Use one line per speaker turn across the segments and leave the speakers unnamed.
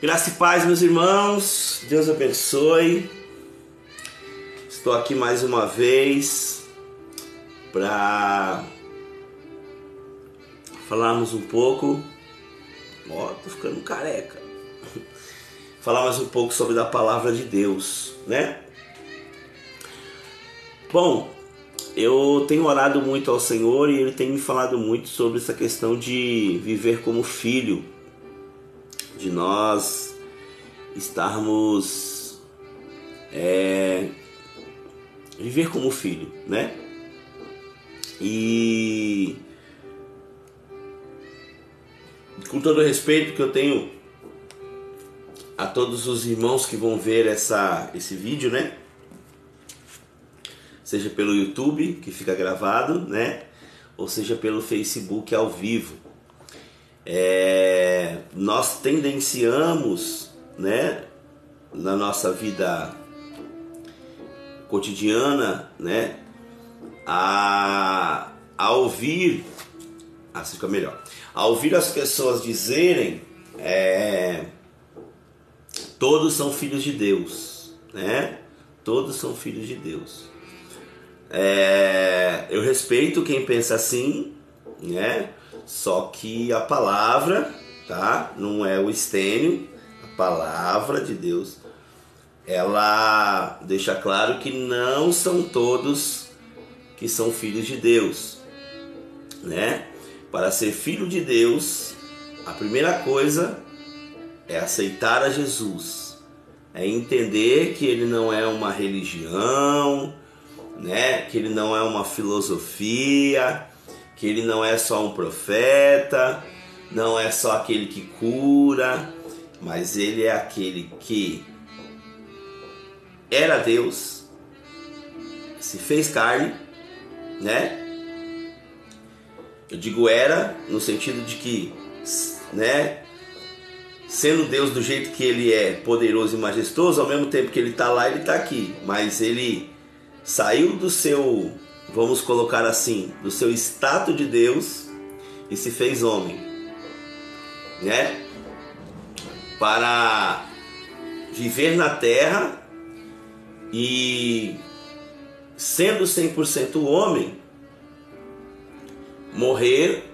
Graça e paz, meus irmãos, Deus abençoe. Estou aqui mais uma vez para falarmos um pouco. Tô ficando careca. Falar mais um pouco sobre a palavra de Deus, né? Bom, eu tenho orado muito ao Senhor e Ele tem me falado muito sobre essa questão de viver como filho, de nós estarmos viver como filho, né? E com todo o respeito que eu tenho a todos os irmãos que vão ver esse vídeo, né? Seja pelo YouTube, que fica gravado, né? Ou seja pelo Facebook ao vivo. Nós tendenciamos, né, na nossa vida cotidiana, né, a ouvir, assim fica melhor, a ouvir as pessoas dizerem todos são filhos de Deus, né? Todos são filhos de Deus. Eu respeito quem pensa assim, né? Só que a palavra, tá? Não é o estênio, a palavra de Deus, ela deixa claro que não são todos que são filhos de Deus, né? Para ser filho de Deus, a primeira coisa é aceitar a Jesus, é entender que ele não é uma religião, né? Que ele não é uma filosofia, que ele não é só um profeta, não é só aquele que cura, mas ele é aquele que era Deus, se fez carne, né? Eu digo era no sentido de que, né, sendo Deus do jeito que ele é, poderoso e majestoso, ao mesmo tempo que ele está lá, ele está aqui, mas ele saiu do seu, vamos colocar assim, do seu status de Deus e se fez homem, né? Para viver na terra e, sendo 100% homem, morrer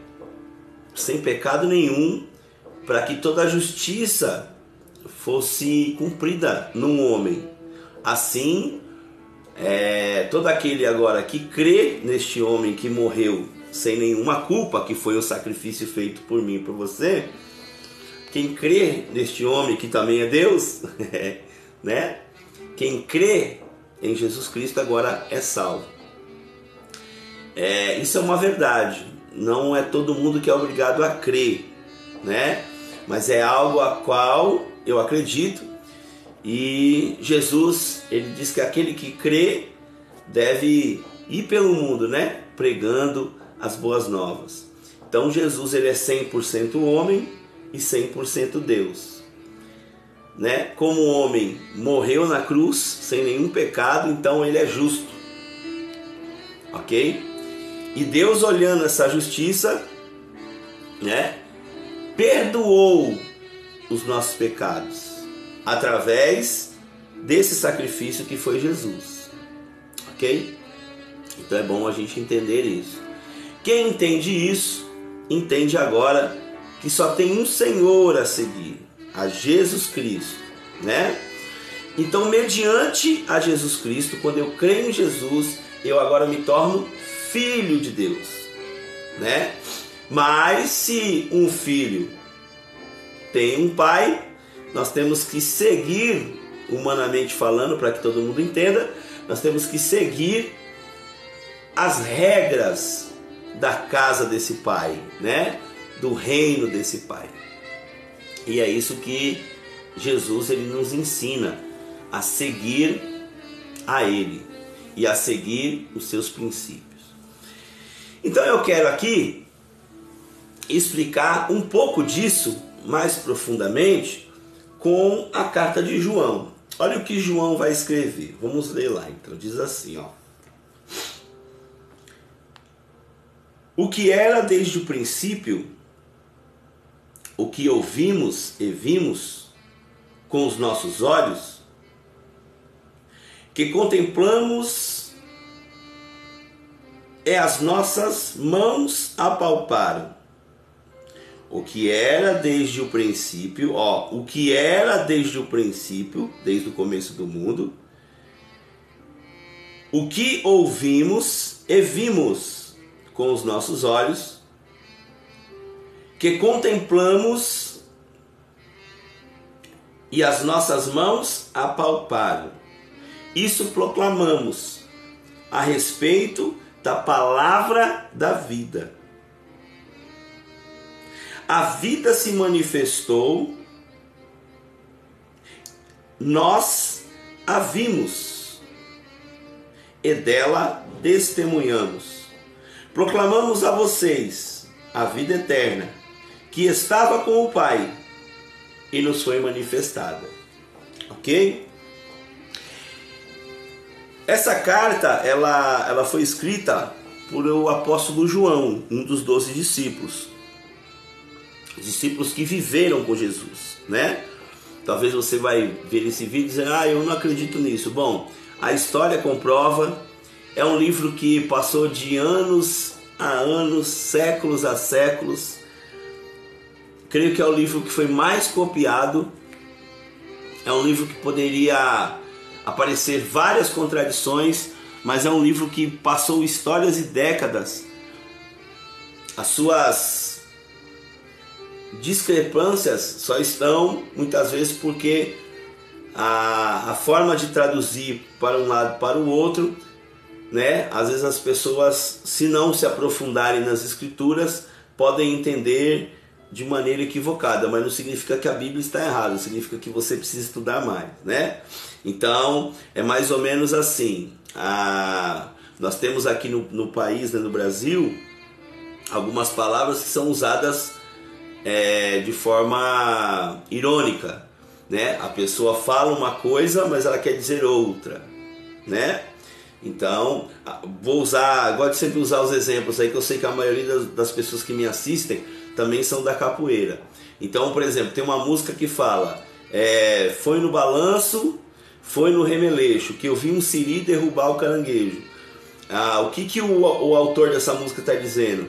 sem pecado nenhum, para que toda a justiça fosse cumprida num homem. Assim, todo aquele agora que crê neste homem que morreu sem nenhuma culpa, que foi o sacrifício feito por mim e por você, quem crê neste homem que também é Deus, né? Quem crê em Jesus Cristo agora é salvo. Isso é uma verdade. Não é todo mundo que é obrigado a crer, né? Mas é algo a qual eu acredito. E Jesus, ele diz que aquele que crê deve ir pelo mundo, né? Pregando as boas novas. Então Jesus, ele é 100% homem e 100% Deus, né? Como homem, morreu na cruz sem nenhum pecado, então ele é justo, ok? E Deus, olhando essa justiça, né, perdoou os nossos pecados através desse sacrifício que foi Jesus, ok? Então é bom a gente entender isso. Quem entende isso, entende agora que só tem um Senhor a seguir, a Jesus Cristo, né? Então, mediante a Jesus Cristo, quando eu creio em Jesus, eu agora me torno filho de Deus, né? Mas se um filho tem um pai, nós temos que seguir, humanamente falando, para que todo mundo entenda, nós temos que seguir as regras da casa desse pai, né? Do reino desse pai. E é isso que Jesus, ele nos ensina, a seguir a ele e a seguir os seus princípios. Então eu quero aqui explicar um pouco disso mais profundamente com a carta de João. Olha o que João vai escrever. Vamos ler lá. Então diz assim, ó: o que era desde o princípio, o que ouvimos e vimos, com os nossos olhos, que contemplamos as nossas mãos apalparam. O que era desde o princípio, o que era desde o princípio, desde o começo do mundo, o que ouvimos e vimos com os nossos olhos, que contemplamos e as nossas mãos apalparam. Isso proclamamos a respeito da palavra da vida. A vida se manifestou, nós a vimos e dela testemunhamos. Proclamamos a vocês a vida eterna, que estava com o Pai e nos foi manifestada. Ok? Essa carta ela foi escrita por o apóstolo João, um dos 12 discípulos. Discípulos que viveram com Jesus, né? Talvez você vai ver esse vídeo e dizer, eu não acredito nisso. Bom, a história comprova. É um livro que passou de anos a anos, séculos a séculos. Creio que é o livro que foi mais copiado. É um livro que poderia aparecer várias contradições, mas é um livro que passou histórias e décadas. As suas discrepâncias só estão muitas vezes porque a forma de traduzir para um lado para o outro, né? Às vezes as pessoas, se não se aprofundarem nas escrituras, podem entender de maneira equivocada, mas não significa que a Bíblia está errada, significa que você precisa estudar mais, né? Então é mais ou menos assim. Nós temos aqui no país, né, no Brasil, algumas palavras que são usadas de forma irônica, né? A pessoa fala uma coisa, mas ela quer dizer outra, né? Então, gosto de sempre usar os exemplos aí, que eu sei que a maioria das pessoas que me assistem também são da capoeira. Então, por exemplo, tem uma música que fala, foi no balanço, foi no remeleixo, que eu vi um siri derrubar o caranguejo. O que o autor dessa música está dizendo?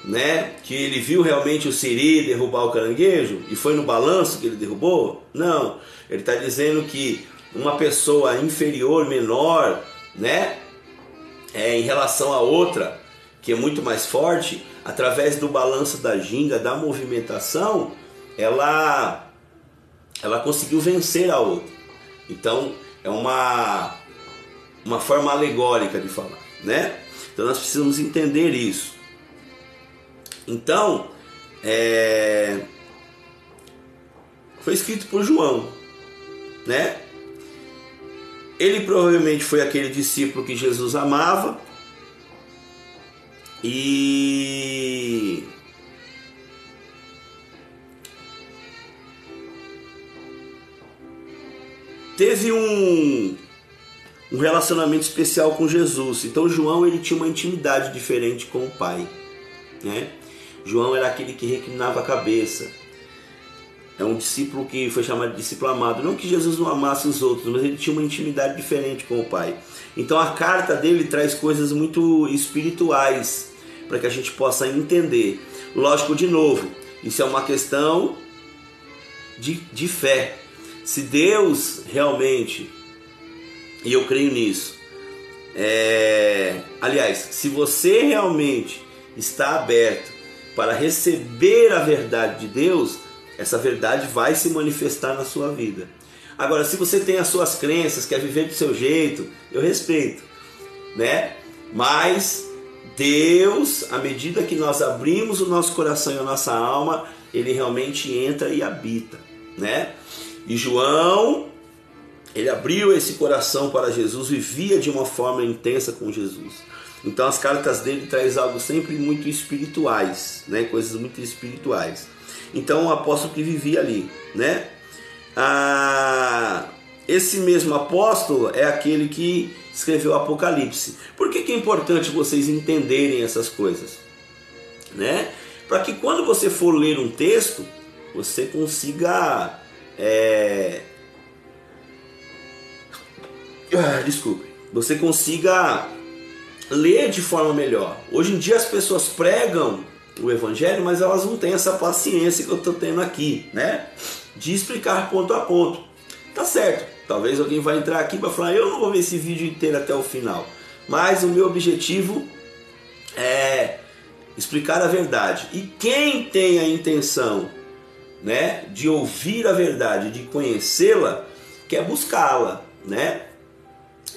Né? Que ele viu realmente o siri derrubar o caranguejo e foi no balanço que ele derrubou? Não, ele está dizendo que uma pessoa inferior, menor, né, em relação a outra que é muito mais forte, através do balanço da ginga, da movimentação, ela conseguiu vencer a outra. Então é uma forma alegórica de falar, né? Então nós precisamos entender isso. Então, foi escrito por João, né? Ele provavelmente foi aquele discípulo que Jesus amava e teve um relacionamento especial com Jesus. Então João, ele tinha uma intimidade diferente com o Pai, né? João era aquele que reclinava a cabeça. É um discípulo que foi chamado de discípulo amado. Não que Jesus não amasse os outros, mas ele tinha uma intimidade diferente com o Pai. Então a carta dele traz coisas muito espirituais para que a gente possa entender. Lógico, de novo, isso é uma questão de fé. Se Deus realmente, e eu creio nisso, aliás, se você realmente está aberto para receber a verdade de Deus, essa verdade vai se manifestar na sua vida. Agora, se você tem as suas crenças, quer viver do seu jeito, eu respeito, né? Mas Deus, à medida que nós abrimos o nosso coração e a nossa alma, Ele realmente entra e habita, né? E João, ele abriu esse coração para Jesus, vivia de uma forma intensa com Jesus. Então as cartas dele trazem algo sempre muito espirituais, né? Coisas muito espirituais. Então o apóstolo que vivia ali, né? Esse mesmo apóstolo é aquele que escreveu o Apocalipse. Por que é importante vocês entenderem essas coisas, né? Para que quando você for ler um texto, você consiga desculpe, você consiga ler de forma melhor. Hoje em dia as pessoas pregam o evangelho, mas elas não têm essa paciência que eu estou tendo aqui, né? De explicar ponto a ponto. Tá certo, talvez alguém vai entrar aqui e vai falar, eu não vou ver esse vídeo inteiro até o final. Mas o meu objetivo é explicar a verdade. E quem tem a intenção, né, de ouvir a verdade, de conhecê-la, quer buscá-la, né?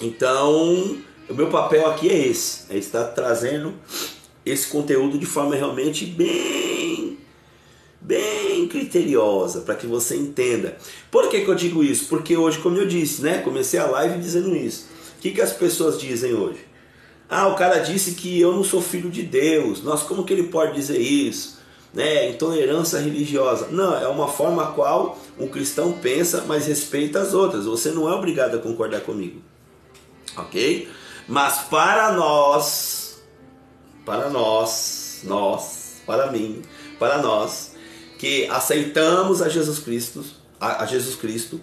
Então, o meu papel aqui é esse, é estar trazendo esse conteúdo de forma realmente bem criteriosa, para que você entenda. Por que eu digo isso? Porque hoje, como eu disse, né, comecei a live dizendo isso. O que as pessoas dizem hoje? Ah, o cara disse que eu não sou filho de Deus. Nossa, como que ele pode dizer isso? Né? Intolerância religiosa. Não, é uma forma a qual um cristão pensa, mas respeita as outras. Você não é obrigado a concordar comigo. Ok? Mas para nós que aceitamos a Jesus Cristo,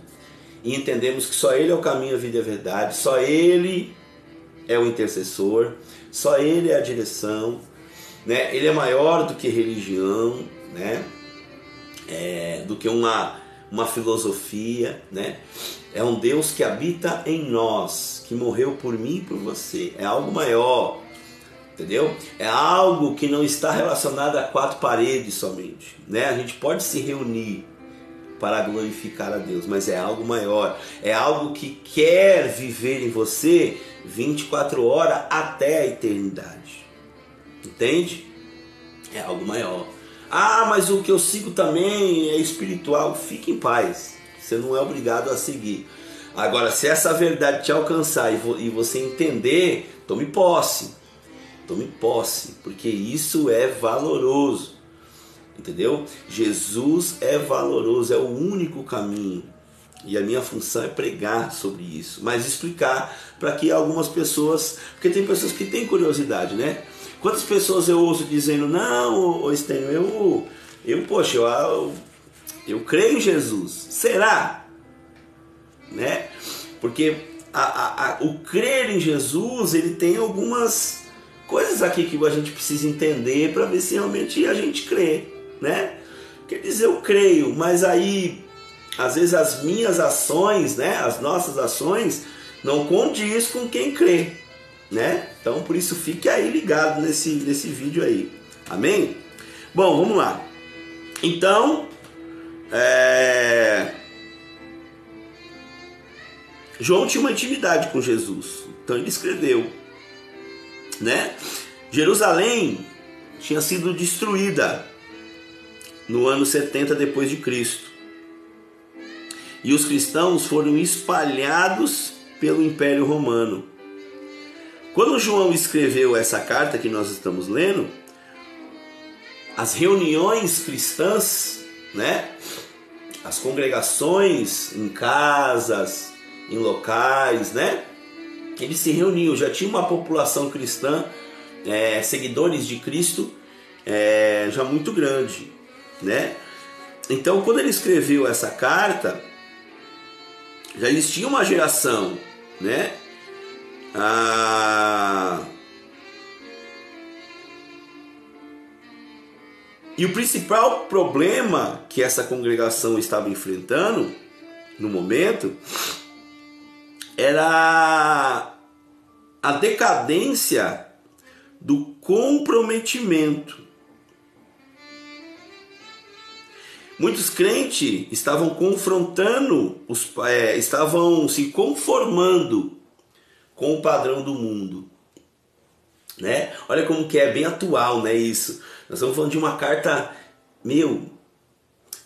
e entendemos que só Ele é o caminho, a vida e a verdade, só Ele é o intercessor, só Ele é a direção, né? Ele é maior do que religião, né? Do que uma filosofia, né? É um Deus que habita em nós, que morreu por mim e por você. É algo maior, entendeu? É algo que não está relacionado a quatro paredes somente, né? A gente pode se reunir para glorificar a Deus, mas é algo maior. É algo que quer viver em você 24 horas até a eternidade. Entende? É algo maior. Ah, mas o que eu sigo também é espiritual. Fique em paz. Você não é obrigado a seguir. Agora, se essa verdade te alcançar e você entender, tome posse. Tome posse, porque isso é valoroso. Entendeu? Jesus é valoroso, é o único caminho. E a minha função é pregar sobre isso, mas explicar para que algumas pessoas, porque tem pessoas que têm curiosidade, né? Quantas pessoas eu ouço dizendo, não, Estênio, eu creio em Jesus. Será? Né? Porque o crer em Jesus, ele tem algumas coisas aqui que a gente precisa entender para ver se realmente a gente crê, né? Quer dizer, eu creio, mas aí às vezes as minhas ações, né, as nossas ações não condiz com quem crê, né? Então por isso fique aí ligado nesse vídeo aí, amém? Bom, vamos lá. Então João tinha uma intimidade com Jesus, então ele escreveu, né? Jerusalém tinha sido destruída no ano 70 depois de Cristo. E os cristãos foram espalhados pelo Império Romano. Quando João escreveu essa carta que nós estamos lendo, as reuniões cristãs, né, as congregações em casas, em locais, né, eles se reuniam, já tinha uma população cristã, seguidores de Cristo, já muito grande, né? Então, quando ele escreveu essa carta, já existia uma geração, né? E o principal problema que essa congregação estava enfrentando no momento era a decadência do comprometimento. Muitos crentes estavam estavam se conformando com o padrão do mundo, né? Olha como que é bem atual, né, isso. Nós estamos falando de uma carta,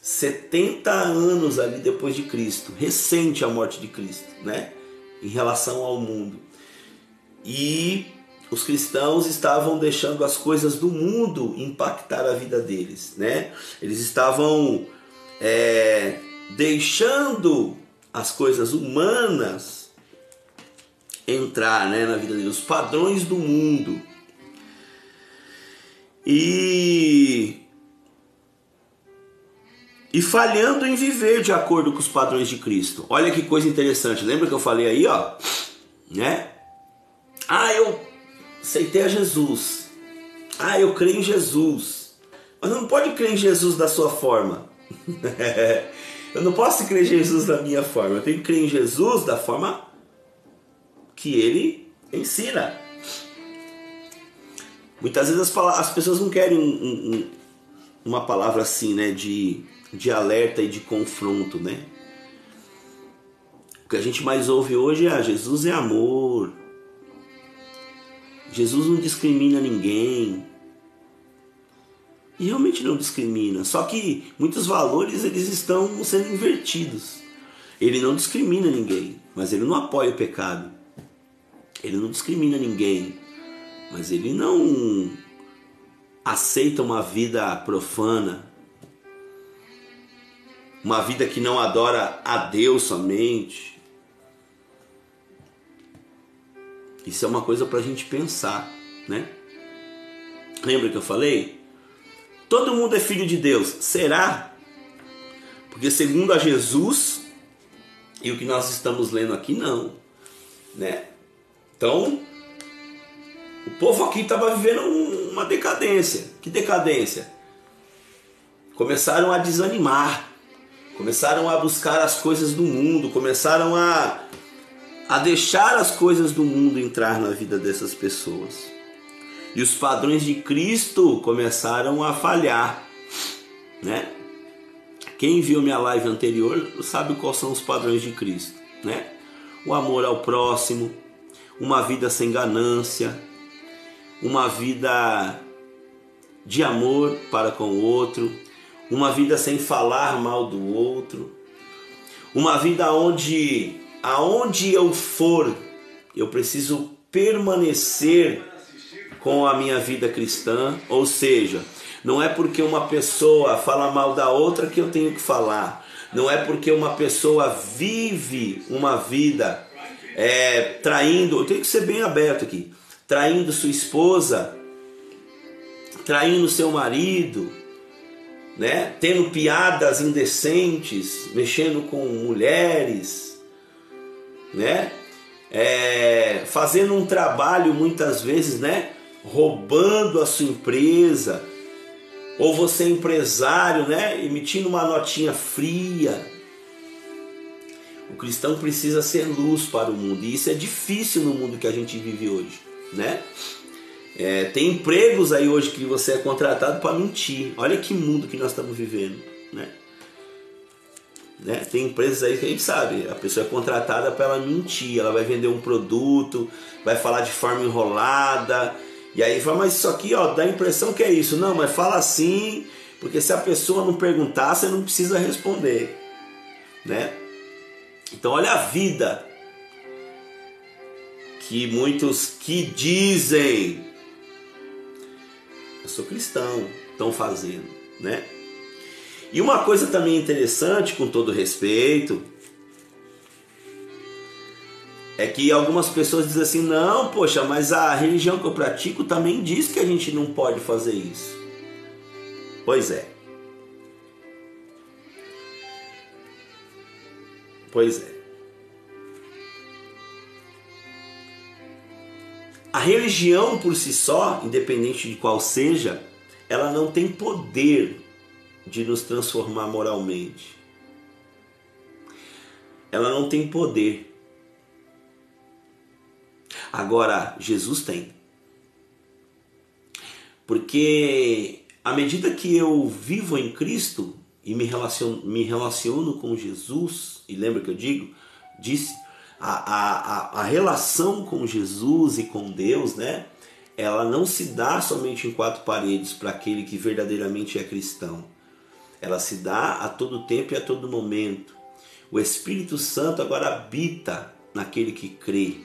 70 anos ali depois de Cristo, recente a morte de Cristo, né? Em relação ao mundo. E os cristãos estavam deixando as coisas do mundo impactar a vida deles, né? Eles estavam deixando as coisas humanas entrar, né, na vida deles, os padrões do mundo. E falhando em viver de acordo com os padrões de Cristo. Olha que coisa interessante. Lembra que eu falei aí, ó? né? Eu aceitei a Jesus. Eu creio em Jesus. Mas não pode crer em Jesus da sua forma. Eu não posso crer em Jesus da minha forma. Eu tenho que crer em Jesus da forma que ele ensina. Muitas vezes as pessoas não querem uma palavra assim, né, de alerta e de confronto, né? O que a gente mais ouve hoje é: Jesus é amor. Jesus não discrimina ninguém. E realmente não discrimina. Só que muitos valores eles estão sendo invertidos. Ele não discrimina ninguém, mas ele não apoia o pecado. Ele não discrimina ninguém, mas ele não aceita uma vida profana, uma vida que não adora a Deus somente. Isso é uma coisa para a gente pensar, né? Lembra que eu falei? Todo mundo é filho de Deus. Será? Porque segundo a Jesus e o que nós estamos lendo aqui, não, né? Então, o povo aqui estava vivendo uma decadência. Que decadência? Começaram a desanimar, começaram a buscar as coisas do mundo, começaram a deixar as coisas do mundo entrar na vida dessas pessoas. E os padrões de Cristo começaram a falhar, né? Quem viu minha live anterior sabe quais são os padrões de Cristo, né? O amor ao próximo, uma vida sem ganância, uma vida de amor para com o outro, uma vida sem falar mal do outro, uma vida onde aonde eu for, eu preciso permanecer com a minha vida cristã. Ou seja, não é porque uma pessoa fala mal da outra que eu tenho que falar. Não é porque uma pessoa vive uma vida traindo, eu tenho que ser bem aberto aqui, traindo sua esposa, traindo seu marido, né? Tendo piadas indecentes, mexendo com mulheres, né? Fazendo um trabalho muitas vezes, né? Roubando a sua empresa, ou você é empresário, né? Emitindo uma notinha fria. O cristão precisa ser luz para o mundo, e isso é difícil no mundo que a gente vive hoje, né? Tem empregos aí hoje que você é contratado para mentir. Olha que mundo que nós estamos vivendo, né? Tem empresas aí que a gente sabe, a pessoa é contratada para ela mentir, ela vai vender um produto, vai falar de forma enrolada, e aí fala: mas isso aqui, ó, dá a impressão que é isso. Não, mas fala assim, porque se a pessoa não perguntar, você não precisa responder, né? Então olha a vida que muitos que dizem eu sou cristão estão fazendo, né? E uma coisa também interessante, com todo respeito, é que algumas pessoas dizem assim: não, poxa, mas a religião que eu pratico também diz que a gente não pode fazer isso. Pois é. Pois é. A religião por si só, independente de qual seja, ela não tem poder de nos transformar moralmente. Ela não tem poder. Agora, Jesus tem. Porque à medida que eu vivo em Cristo e me relaciono com Jesus, e lembra que eu disse, a relação com Jesus e com Deus, né? Ela não se dá somente em quatro paredes para aquele que verdadeiramente é cristão. Ela se dá a todo tempo e a todo momento. O Espírito Santo agora habita naquele que crê.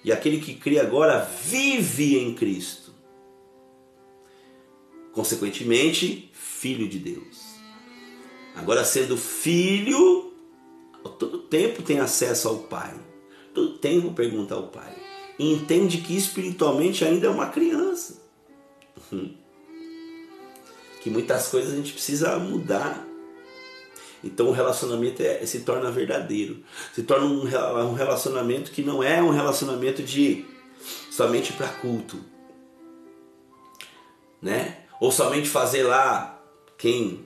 E aquele que crê agora vive em Cristo. Consequentemente, filho de Deus. Agora, sendo filho, a todo tempo tem acesso ao Pai. Todo tempo pergunta ao Pai. E entende que espiritualmente ainda é uma criança. Que muitas coisas a gente precisa mudar. Então o relacionamento se torna verdadeiro. Se torna um relacionamento que não é um relacionamento de somente para culto, né? Ou somente fazer lá, quem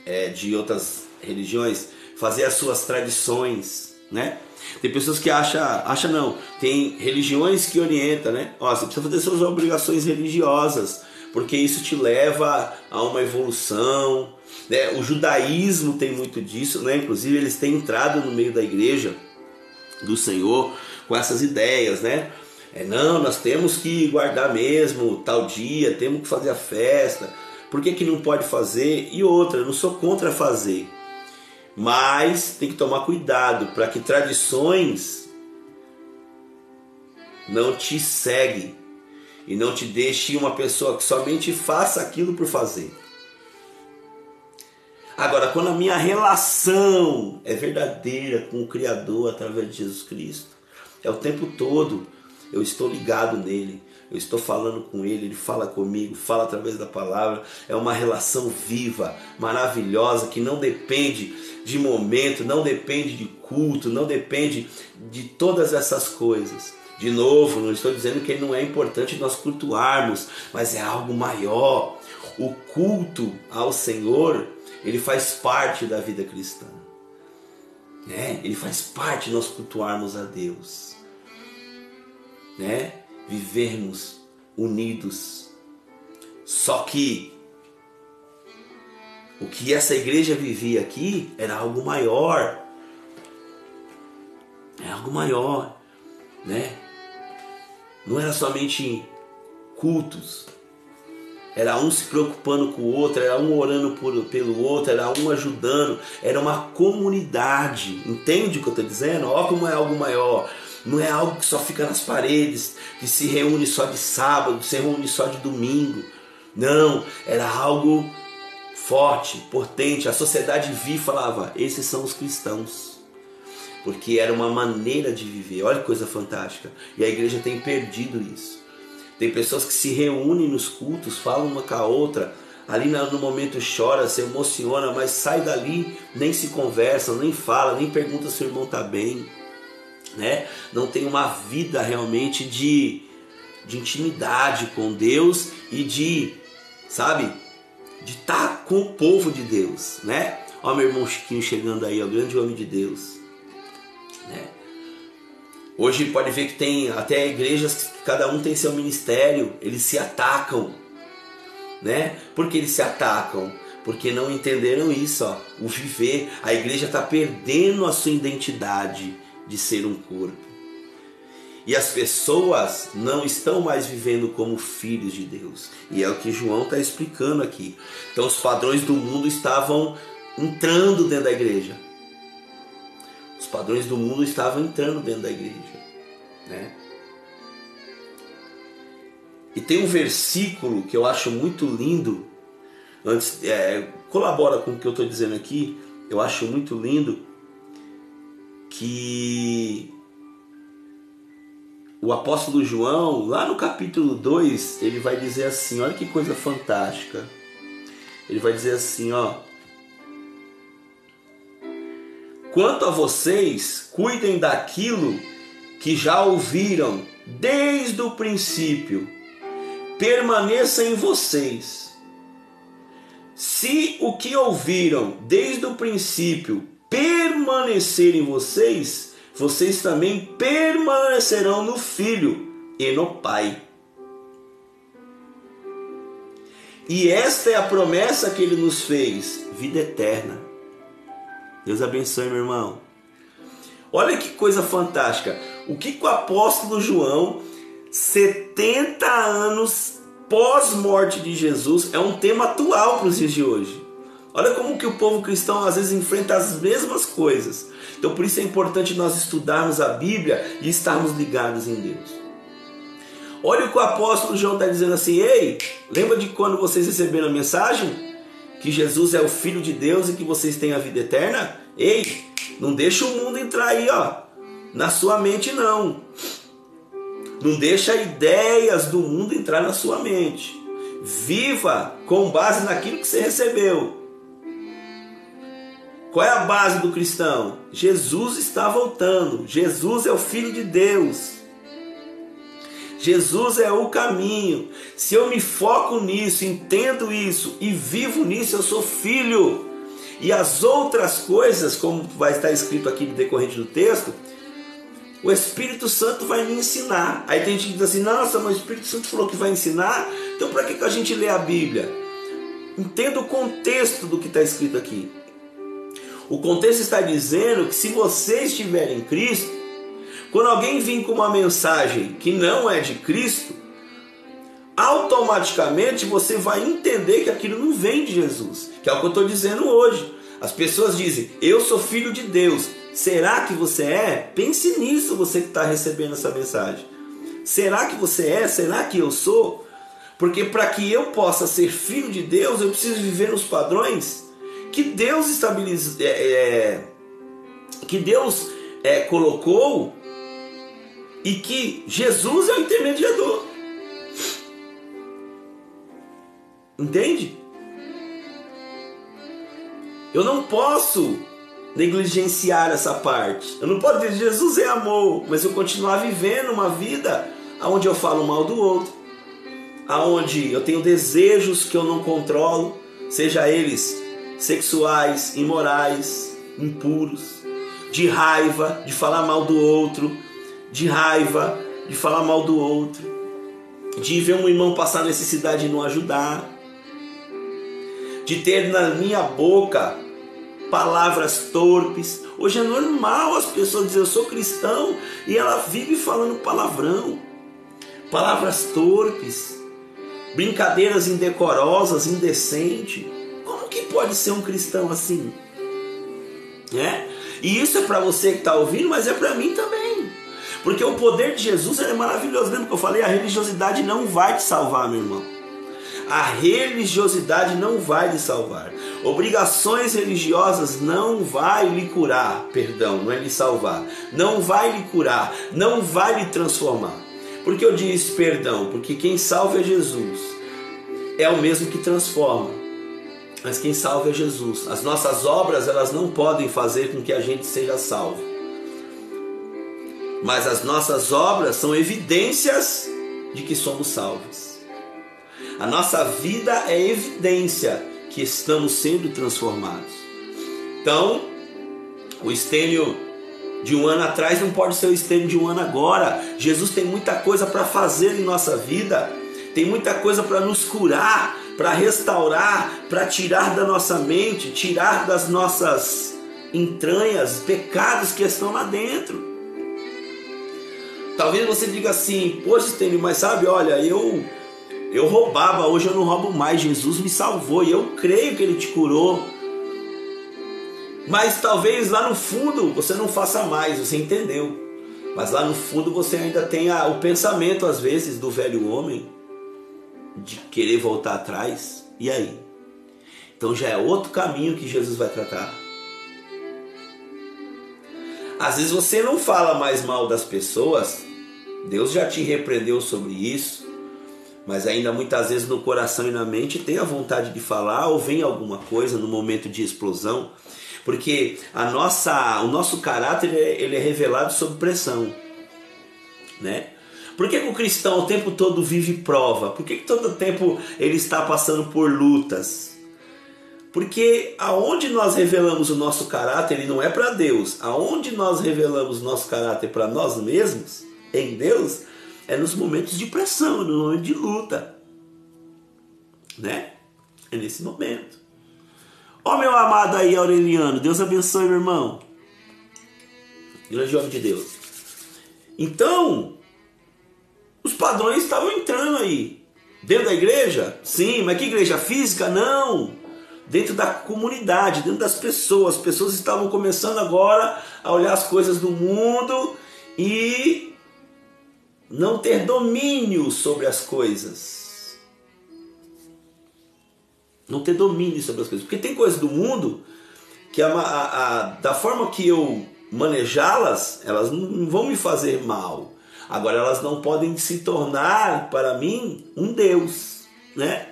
é de outras religiões, fazer as suas tradições, né? Tem pessoas que acham não, tem religiões que orientam, né? Ó, você precisa fazer suas obrigações religiosas, porque isso te leva a uma evolução, né? O judaísmo tem muito disso, né? Inclusive eles têm entrado no meio da igreja do Senhor com essas ideias, né? Não, nós temos que guardar mesmo tal dia, temos que fazer a festa. Por que não pode fazer? E outra, eu não sou contra fazer, mas tem que tomar cuidado para que tradições não te seguem e não te deixe uma pessoa que somente faça aquilo por fazer. Agora, quando a minha relação é verdadeira com o Criador através de Jesus Cristo, é o tempo todo eu estou ligado nele, eu estou falando com ele, ele fala comigo, fala através da palavra. É uma relação viva, maravilhosa, que não depende de momento, não depende de culto, não depende de todas essas coisas. De novo, não estou dizendo que não é importante nós cultuarmos, mas é algo maior. O culto ao Senhor, ele faz parte da vida cristã, né? Ele faz parte de nós cultuarmos a Deus, né? Vivermos unidos. Só que o que essa igreja vivia aqui era algo maior. É algo maior, né? Não era somente cultos. Era um se preocupando com o outro, era um orando pelo outro, era um ajudando. Era uma comunidade. Entende o que eu estou dizendo? Olha como é algo maior. Não é algo que só fica nas paredes, que se reúne só de sábado, se reúne só de domingo. Não, era algo forte, potente. A sociedade via e falava, esses são os cristãos. Porque era uma maneira de viver. Olha que coisa fantástica. E a igreja tem perdido isso. Tem pessoas que se reúnem nos cultos, falam uma com a outra, ali no momento chora, se emociona, mas sai dali, nem se conversam, nem fala, nem pergunta se o irmão está bem, né? Não tem uma vida realmente de intimidade com Deus e de, sabe, de estar com o povo de Deus, né? Ó, meu irmão Chiquinho chegando aí, ó, grande homem de Deus, né? Hoje pode ver que tem até igrejas que cada um tem seu ministério, eles se atacam, né? Por que eles se atacam? Porque não entenderam isso, ó, o viver. A igreja está perdendo a sua identidade de ser um corpo. E as pessoas não estão mais vivendo como filhos de Deus. E é o que João está explicando aqui. Então os padrões do mundo estavam entrando dentro da igreja. Os padrões do mundo estavam entrando dentro da igreja, né? E tem um versículo que eu acho muito lindo. Antes, colabora com o que eu estou dizendo aqui. Eu acho muito lindo que o apóstolo João, lá no capítulo 2, ele vai dizer assim, olha que coisa fantástica. Ele vai dizer assim, ó: quanto a vocês, cuidem daquilo que já ouviram desde o princípio, permaneça em vocês. Se o que ouviram desde o princípio permanecer em vocês, vocês também permanecerão no Filho e no Pai. E esta é a promessa que Ele nos fez, vida eterna. Deus abençoe, meu irmão. Olha que coisa fantástica. O que o apóstolo João, 70 anos pós-morte de Jesus, é um tema atual para os dias de hoje. Olha como que o povo cristão às vezes enfrenta as mesmas coisas. Então por isso é importante nós estudarmos a Bíblia e estarmos ligados em Deus. Olha o que o apóstolo João está dizendo assim: ei, lembra de quando vocês receberam a mensagem? Que Jesus é o Filho de Deus e que vocês têm a vida eterna? Ei, não deixa o mundo entrar aí, ó, na sua mente, não. Não deixa ideias do mundo entrar na sua mente. Viva com base naquilo que você recebeu. Qual é a base do cristão? Jesus está voltando. Jesus é o Filho de Deus. Jesus é o caminho. Se eu me foco nisso, entendo isso e vivo nisso, eu sou filho. E as outras coisas, como vai estar escrito aqui no decorrente do texto, o Espírito Santo vai me ensinar. Aí tem gente que diz assim, nossa, mas o Espírito Santo falou que vai ensinar, então para que a gente lê a Bíblia? Entenda o contexto do que está escrito aqui. O contexto está dizendo que se você estiver em Cristo, quando alguém vir com uma mensagem que não é de Cristo, automaticamente você vai entender que aquilo não vem de Jesus, que é o que eu estou dizendo hoje. As pessoas dizem, eu sou filho de Deus. Será que você é? Pense nisso, você que está recebendo essa mensagem. Será que você é? Será que eu sou? Porque para que eu possa ser filho de Deus, eu preciso viver nos padrões que Deus estabilizou, que Deus colocou, e que Jesus é o intermediador. Entende? Eu não posso negligenciar essa parte. Eu não posso dizer Jesus é amor, mas eu continuar vivendo uma vida onde eu falo mal do outro, aonde eu tenho desejos que eu não controlo, seja eles sexuais, imorais, impuros, de raiva, de falar mal do outro, de raiva, de falar mal do outro, de ver um irmão passar necessidade e não ajudar, de ter na minha boca palavras torpes. Hoje é normal as pessoas dizerem eu sou cristão e ela vive falando palavrão, palavras torpes, brincadeiras indecorosas, indecentes. Como que pode ser um cristão assim? E isso é para você que está ouvindo, mas é para mim também, porque o poder de Jesus é maravilhoso. Lembra que eu falei? A religiosidade não vai te salvar, meu irmão. A religiosidade não vai lhe salvar. Obrigações religiosas não vai lhe curar. Perdão, não é lhe salvar. Não vai lhe curar, não vai lhe transformar. Por que eu disse perdão? Porque quem salva é Jesus. É o mesmo que transforma, mas quem salva é Jesus. As nossas obras, elas não podem fazer com que a gente seja salvo, mas as nossas obras são evidências de que somos salvos. A nossa vida é evidência que estamos sendo transformados. Então, o Estênio de um ano atrás não pode ser o Estênio de um ano agora. Jesus tem muita coisa para fazer em nossa vida, tem muita coisa para nos curar, para restaurar, para tirar da nossa mente, tirar das nossas entranhas pecados que estão lá dentro. Talvez você diga assim, poxa Estênio, mas sabe, olha, eu roubava, hoje eu não roubo mais, Jesus me salvou e eu creio que Ele te curou. Mas talvez lá no fundo você não faça mais, você entendeu, mas lá no fundo você ainda tem o pensamento às vezes do velho homem, de querer voltar atrás. E aí? Então já é outro caminho que Jesus vai tratar. Às vezes você não fala mais mal das pessoas, Deus já te repreendeu sobre isso, mas ainda muitas vezes no coração e na mente tem a vontade de falar, ou vem alguma coisa no momento de explosão, porque o nosso caráter ele é revelado sob pressão, né? Por que o cristão o tempo todo vive prova? Por que todo o tempo ele está passando por lutas? Porque aonde nós revelamos o nosso caráter, ele não é para Deus. Aonde nós revelamos o nosso caráter para nós mesmos, em Deus, é nos momentos de pressão, no momento de luta, né? É nesse momento. Ó meu amado aí, Aureliano, Deus abençoe, meu irmão. Grande homem de Deus. Então, os padrões estavam entrando aí. Dentro da igreja? Sim, mas que igreja física? Não. Dentro da comunidade, dentro das pessoas. As pessoas estavam começando agora a olhar as coisas do mundo e não ter domínio sobre as coisas. Não ter domínio sobre as coisas. Porque tem coisas do mundo que da forma que eu manejá-las, elas não vão me fazer mal. Agora elas não podem se tornar para mim um Deus, né?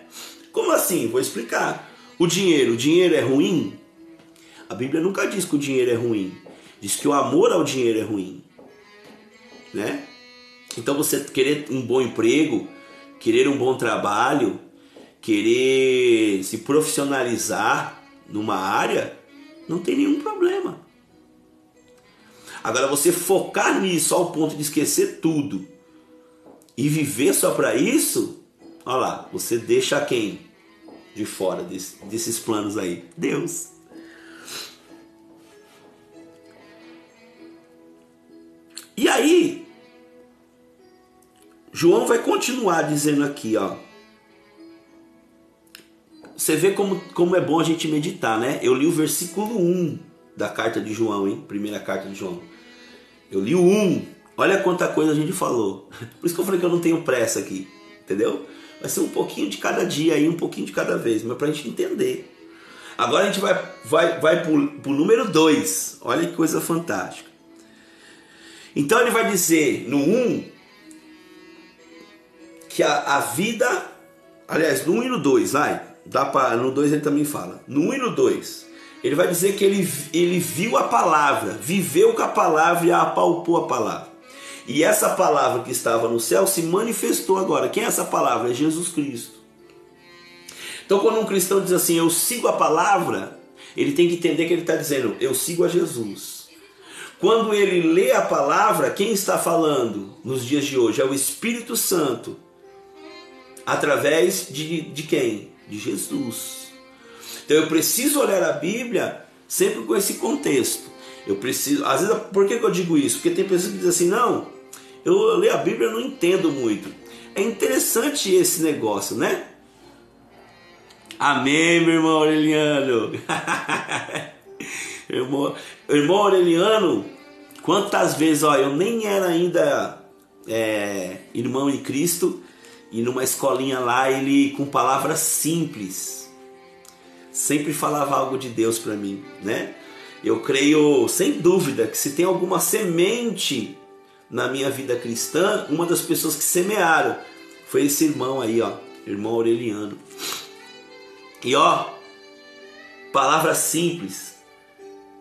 Como assim? Vou explicar. O dinheiro é ruim? A Bíblia nunca diz que o dinheiro é ruim. Diz que o amor ao dinheiro é ruim, né? Então você querer um bom emprego, querer um bom trabalho, querer se profissionalizar numa área, não tem nenhum problema. Agora você focar nisso ao ponto de esquecer tudo e viver só para isso, olha lá, você deixa quem de fora desses planos aí? Deus. E aí, João vai continuar dizendo aqui, ó. Você vê como é bom a gente meditar, né? Eu li o versículo 1 da carta de João, hein? Primeira carta de João. Eu li o 1. Olha quanta coisa a gente falou. Por isso que eu falei que eu não tenho pressa aqui, entendeu? Vai ser um pouquinho de cada dia aí, um pouquinho de cada vez, mas pra gente entender. Agora a gente vai pro número 2. Olha que coisa fantástica. Então ele vai dizer no 1 que a vida, aliás, no 1 e no 2, no 2 ele também fala. No 1 e no 2, ele vai dizer que ele viu a palavra, viveu com a palavra e apalpou a palavra. E essa palavra que estava no céu se manifestou agora. Quem é essa palavra? É Jesus Cristo. Então quando um cristão diz assim, eu sigo a palavra, ele tem que entender que ele está dizendo, eu sigo a Jesus. Quando ele lê a palavra, quem está falando nos dias de hoje? É o Espírito Santo. Através de quem? De Jesus. Então eu preciso olhar a Bíblia sempre com esse contexto. Eu preciso, às vezes, por que eu digo isso? Porque tem pessoas que dizem assim, não, eu leio a Bíblia e não entendo muito. É interessante esse negócio, né? Amém, meu irmão Aureliano. Irmão Aureliano, quantas vezes, ó, eu nem era ainda irmão em Cristo, e numa escolinha lá, ele com palavras simples, sempre falava algo de Deus para mim, né? Eu creio, sem dúvida, que se tem alguma semente na minha vida cristã, uma das pessoas que semearam foi esse irmão aí, ó, irmão Aureliano. E ó, palavra simples.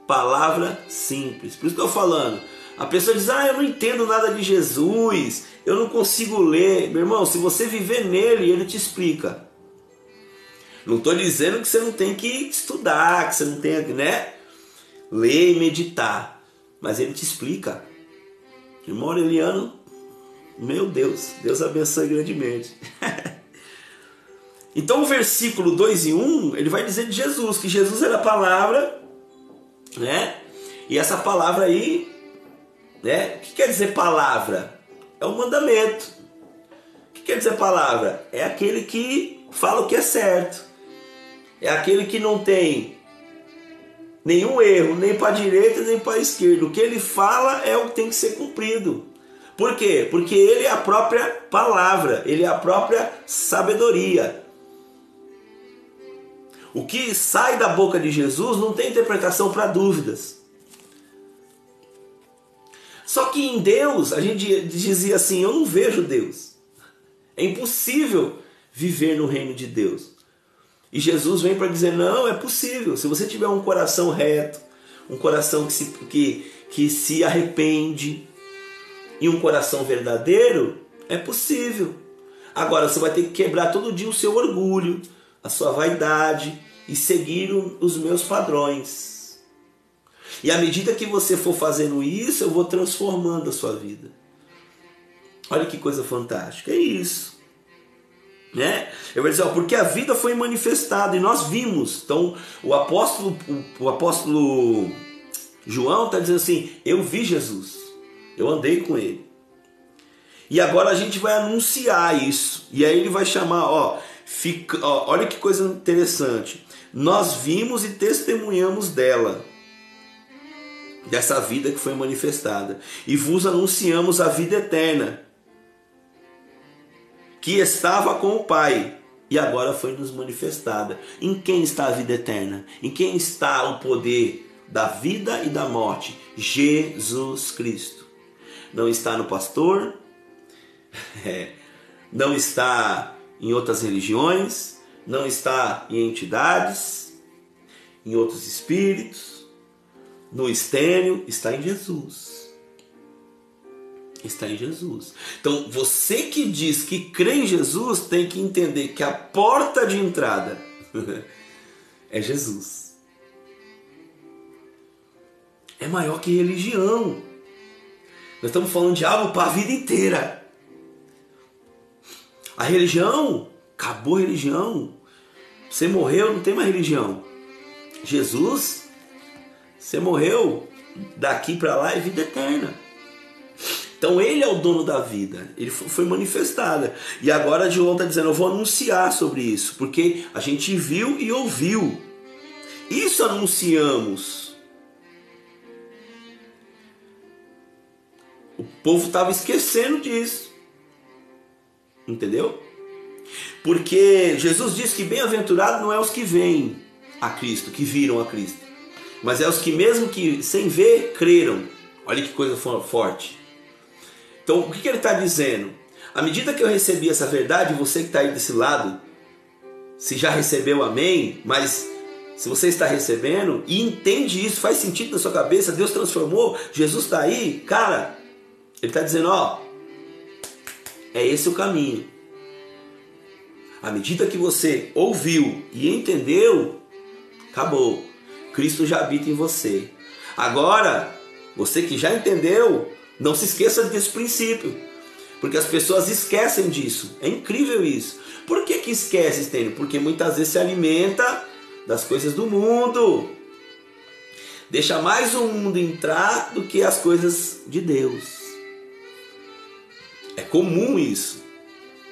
Palavra simples. Por isso que eu tô falando. A pessoa diz, eu não entendo nada de Jesus, eu não consigo ler. Meu irmão, se você viver nele, ele te explica. Não estou dizendo que você não tem que estudar, que você não tem que, né, ler e meditar. Mas ele te explica. Irmão Aureliano, meu Deus, Deus abençoe grandemente. Então o versículo 2 e 1, ele vai dizer de Jesus, que Jesus era a palavra, né? E essa palavra aí, né? O que quer dizer palavra? É um mandamento. O que quer dizer palavra? É aquele que fala o que é certo. É aquele que não tem nenhum erro, nem para a direita, nem para a esquerda. O que ele fala é o que tem que ser cumprido. Por quê? Porque ele é a própria palavra, ele é a própria sabedoria. O que sai da boca de Jesus não tem interpretação para dúvidas. Só que em Deus, a gente dizia assim, eu não vejo Deus. É impossível viver no reino de Deus. E Jesus vem para dizer, não, é possível. Se você tiver um coração reto, um coração que se arrepende e um coração verdadeiro, é possível. Agora você vai ter que quebrar todo dia o seu orgulho, a sua vaidade e seguir os meus padrões. E à medida que você for fazendo isso, eu vou transformando a sua vida. Olha que coisa fantástica, é isso. Né? Eu vou dizer, porque a vida foi manifestada e nós vimos. Então o apóstolo João está dizendo assim, eu vi Jesus, eu andei com ele. E agora a gente vai anunciar isso. E aí ele vai chamar, olha que coisa interessante. Nós vimos e testemunhamos dela, dessa vida que foi manifestada. E vos anunciamos a vida eterna, que estava com o Pai e agora foi nos manifestada. Em quem está a vida eterna? Em quem está o poder da vida e da morte? Jesus Cristo. Não está no pastor, não está em outras religiões, não está em entidades, em outros espíritos, no Estênio, está em Jesus. Está em Jesus. Então, você que diz que crê em Jesus tem que entender que a porta de entrada é Jesus. É maior que religião. Nós estamos falando de algo para a vida inteira. A religião, acabou a religião. Você morreu, não tem mais religião. Jesus, você morreu, daqui para lá é vida eterna. Então ele é o dono da vida, ele foi manifestada. E agora João está dizendo, eu vou anunciar sobre isso, porque a gente viu e ouviu. Isso anunciamos. O povo estava esquecendo disso. Entendeu? Porque Jesus disse que bem-aventurado não é os que veem a Cristo, que viram a Cristo, mas é os que mesmo que sem ver, creram. Olha que coisa forte. Então, o que ele está dizendo? À medida que eu recebi essa verdade, você que está aí desse lado, se já recebeu, amém, mas se você está recebendo e entende isso, faz sentido na sua cabeça, Deus transformou, Jesus está aí, cara, ele está dizendo, ó, é esse o caminho. À medida que você ouviu e entendeu, acabou. Cristo já habita em você. Agora, você que já entendeu, não se esqueça desse princípio, porque as pessoas esquecem disso. É incrível isso. Por que esquece, Stênio? Porque muitas vezes se alimenta das coisas do mundo. Deixa mais o mundo entrar do que as coisas de Deus. É comum isso.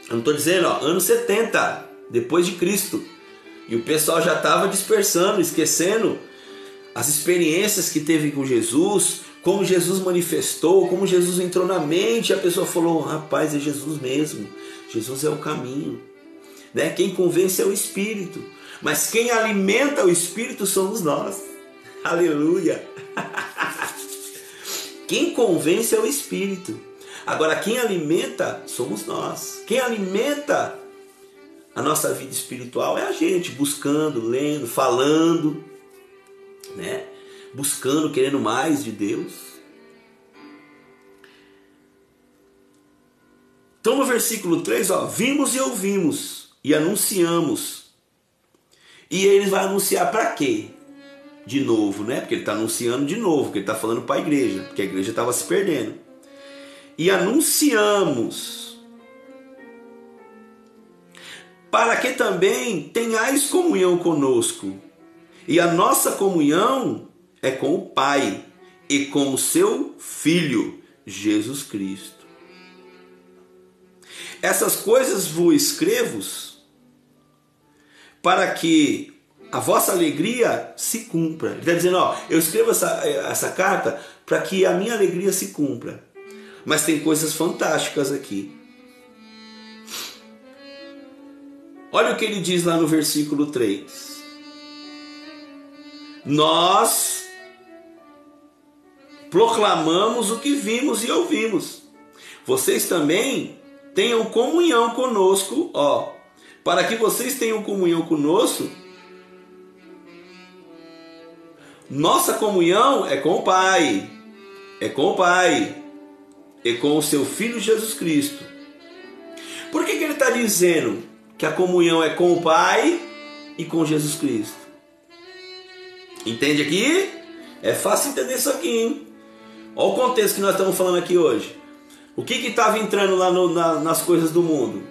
Eu não estou dizendo, ó, anos 70, depois de Cristo. E o pessoal já estava dispersando, esquecendo as experiências que teve com Jesus, como Jesus manifestou, como Jesus entrou na mente, e a pessoa falou, rapaz, é Jesus mesmo, Jesus é o caminho, né? Quem convence é o Espírito, mas quem alimenta o Espírito somos nós, aleluia, quem convence é o Espírito, agora quem alimenta somos nós, quem alimenta a nossa vida espiritual é a gente, buscando, lendo, falando, né? Buscando, querendo mais de Deus. Então no versículo 3, ó, vimos e ouvimos e anunciamos. E ele vai anunciar para quê? De novo, né? Porque ele está anunciando de novo, porque ele está falando para a igreja, porque a igreja estava se perdendo. E anunciamos para que também tenhais comunhão conosco. E a nossa comunhão é com o Pai e com o seu Filho, Jesus Cristo. Essas coisas vos escrevo para que a vossa alegria se cumpra. Ele está dizendo, ó, eu escrevo essa carta para que a minha alegria se cumpra. Mas tem coisas fantásticas aqui. Olha o que ele diz lá no versículo 3. Nós proclamamos o que vimos e ouvimos. Vocês também tenham comunhão conosco, ó. Para que vocês tenham comunhão conosco, nossa comunhão é com o Pai. É com o Pai. E com o seu Filho Jesus Cristo. Por que ele está dizendo que a comunhão é com o Pai e com Jesus Cristo? Entende aqui? É fácil entender isso aqui, hein? Olha o contexto que nós estamos falando aqui hoje. O que estava entrando lá nas coisas do mundo?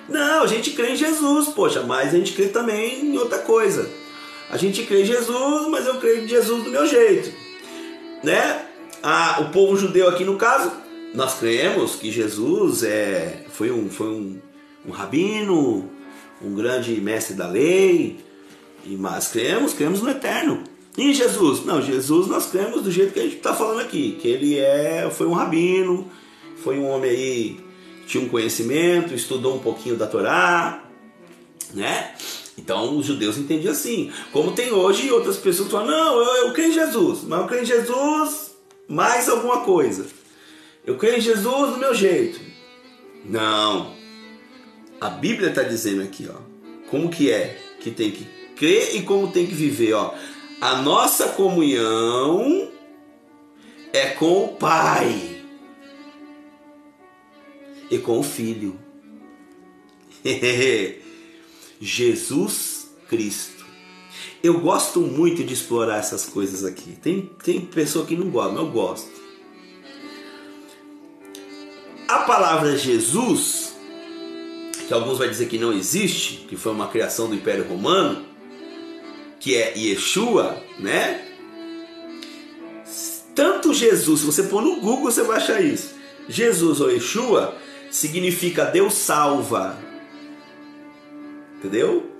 Não, a gente crê em Jesus, poxa, mas a gente crê também em outra coisa. A gente crê em Jesus, mas eu creio em Jesus do meu jeito, né? O povo judeu aqui no caso, nós cremos que Jesus foi um rabino, um grande mestre da lei, mas cremos no eterno. E Jesus? Não, Jesus nós cremos do jeito que a gente está falando aqui, que ele foi um rabino, foi um homem aí que tinha um conhecimento, estudou um pouquinho da Torá, né? Então os judeus entendiam assim. Como tem hoje outras pessoas que falam, não, eu creio em Jesus, mas eu creio em Jesus mais alguma coisa. Eu creio em Jesus do meu jeito. Não. A Bíblia está dizendo aqui, ó, como que é que tem que crer e como tem que viver, ó. A nossa comunhão é com o Pai e com o Filho. Jesus Cristo. Eu gosto muito de explorar essas coisas aqui. Tem pessoa que não gosta, mas eu gosto. A palavra Jesus, que alguns vão dizer que não existe, que foi uma criação do Império Romano, que é Yeshua, né? Tanto Jesus, se você pôr no Google você vai achar isso. Jesus ou Yeshua significa Deus salva. Entendeu?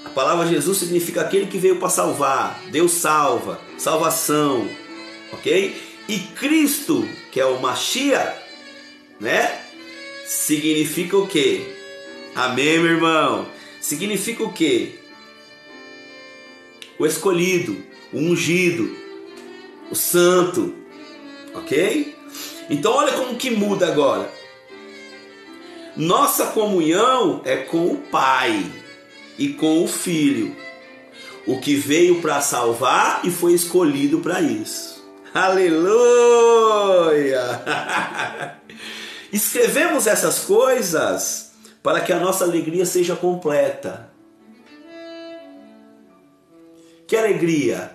A palavra Jesus significa aquele que veio para salvar. Deus salva, salvação, ok? E Cristo, que é o Mashiach, né? Significa o quê? Amém, meu irmão? Significa o quê? O escolhido, o ungido, o santo, ok? Então olha como que muda agora. Nossa comunhão é com o Pai e com o Filho, o que veio para salvar e foi escolhido para isso. Aleluia! Escrevemos essas coisas para que a nossa alegria seja completa. Que alegria?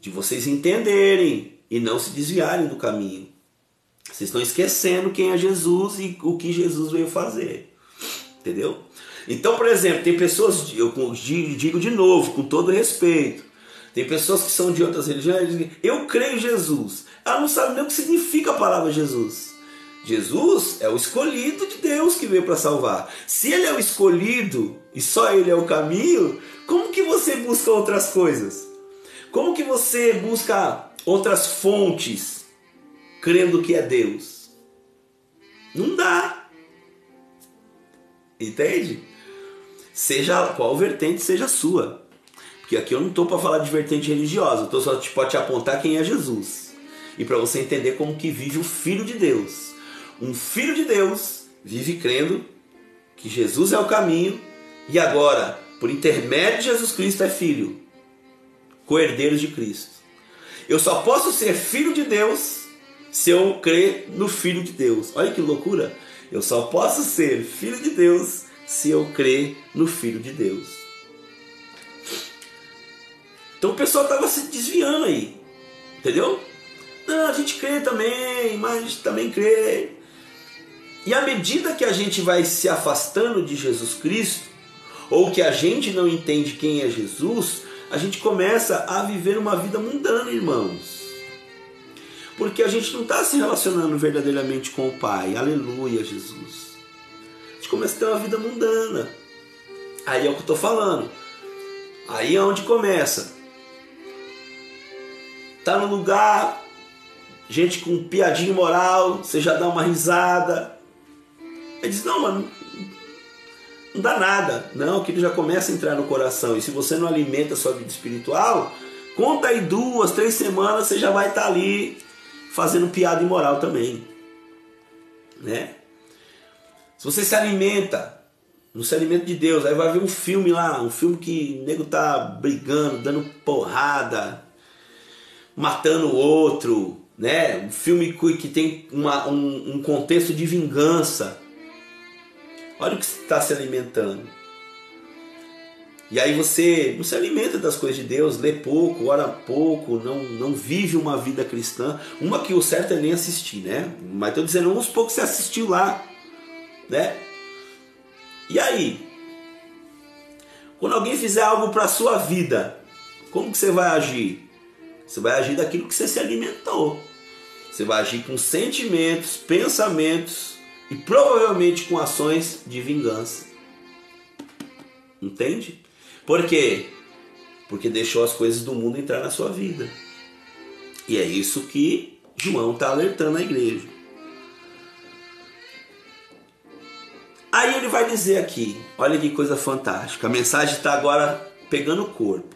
De vocês entenderem e não se desviarem do caminho. Vocês estão esquecendo quem é Jesus e o que Jesus veio fazer. Entendeu? Então, por exemplo, tem pessoas, eu digo de novo, com todo respeito, tem pessoas que são de outras religiões e dizem, eu creio em Jesus. Ela não sabe nem o que significa a palavra Jesus. Jesus é o escolhido de Deus que veio para salvar. Se ele é o escolhido e só ele é o caminho, como que você busca outras coisas? Como que você busca outras fontes crendo que é Deus? Não dá. Entende? Seja qual vertente seja a sua. Porque aqui eu não estou para falar de vertente religiosa, eu estou só para te apontar quem é Jesus. E para você entender como que vive o Filho de Deus. Um Filho de Deus vive crendo que Jesus é o caminho e agora, por intermédio de Jesus Cristo, é filho, co-herdeiros de Cristo. Eu só posso ser filho de Deus se eu crer no Filho de Deus. Olha que loucura! Eu só posso ser filho de Deus se eu crer no Filho de Deus. Então o pessoal estava se desviando aí, entendeu? Não, a gente crê também, mas também crê. E à medida que a gente vai se afastando de Jesus Cristo, ou que a gente não entende quem é Jesus, a gente começa a viver uma vida mundana, irmãos. Porque a gente não está se relacionando verdadeiramente com o Pai. Aleluia, Jesus. A gente começa a ter uma vida mundana. Aí é o que eu estou falando. Aí é onde começa. Tá no lugar, gente com piadinha moral, você já dá uma risada. Ele diz, não, mano, não dá nada. Não, aquilo já começa a entrar no coração. E se você não alimenta a sua vida espiritual, conta aí 2, 3 semanas, você já vai estar ali fazendo piada imoral também. Né? Se você se alimenta, não se alimenta de Deus, aí vai ver um filme lá, um filme que o nego tá brigando, dando porrada, matando o outro, né? Um filme que tem um contexto de vingança. Olha o que você está se alimentando. E aí você não se alimenta das coisas de Deus, lê pouco, ora pouco, não vive uma vida cristã. Uma que o certo é nem assistir, né? Mas estou dizendo, uns poucos você assistiu lá, né? E aí? Quando alguém fizer algo para a sua vida, como que você vai agir? Você vai agir daquilo que você se alimentou. Você vai agir com sentimentos, pensamentos e provavelmente com ações de vingança. Entende? Por quê? Porque deixou as coisas do mundo entrar na sua vida. E é isso que João está alertando a igreja. Aí ele vai dizer aqui, olha que coisa fantástica. A mensagem está agora pegando corpo.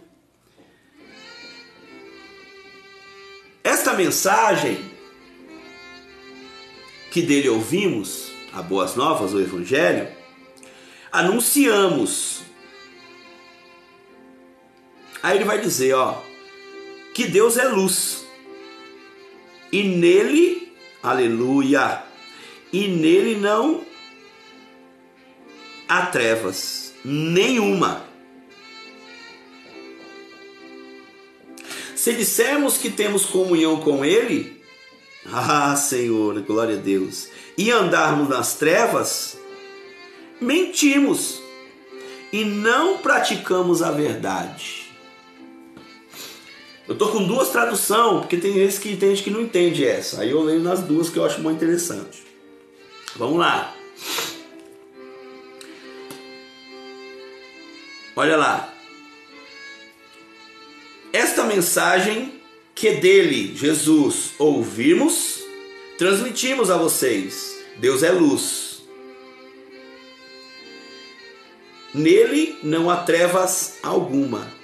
Esta mensagem que dele ouvimos, a Boas Novas, o Evangelho, anunciamos. Aí ele vai dizer, ó, que Deus é luz. E nele, aleluia, e nele não há trevas nenhuma. Se dissermos que temos comunhão com Ele, Senhor, glória a Deus, e andarmos nas trevas, mentimos e não praticamos a verdade. Eu estou com duas traduções, porque tem gente que não entende essa. Aí eu leio nas duas, que eu acho muito interessante. Vamos lá. Olha lá. Esta mensagem que dele, Jesus, ouvimos, transmitimos a vocês. Deus é luz. Nele não há trevas alguma.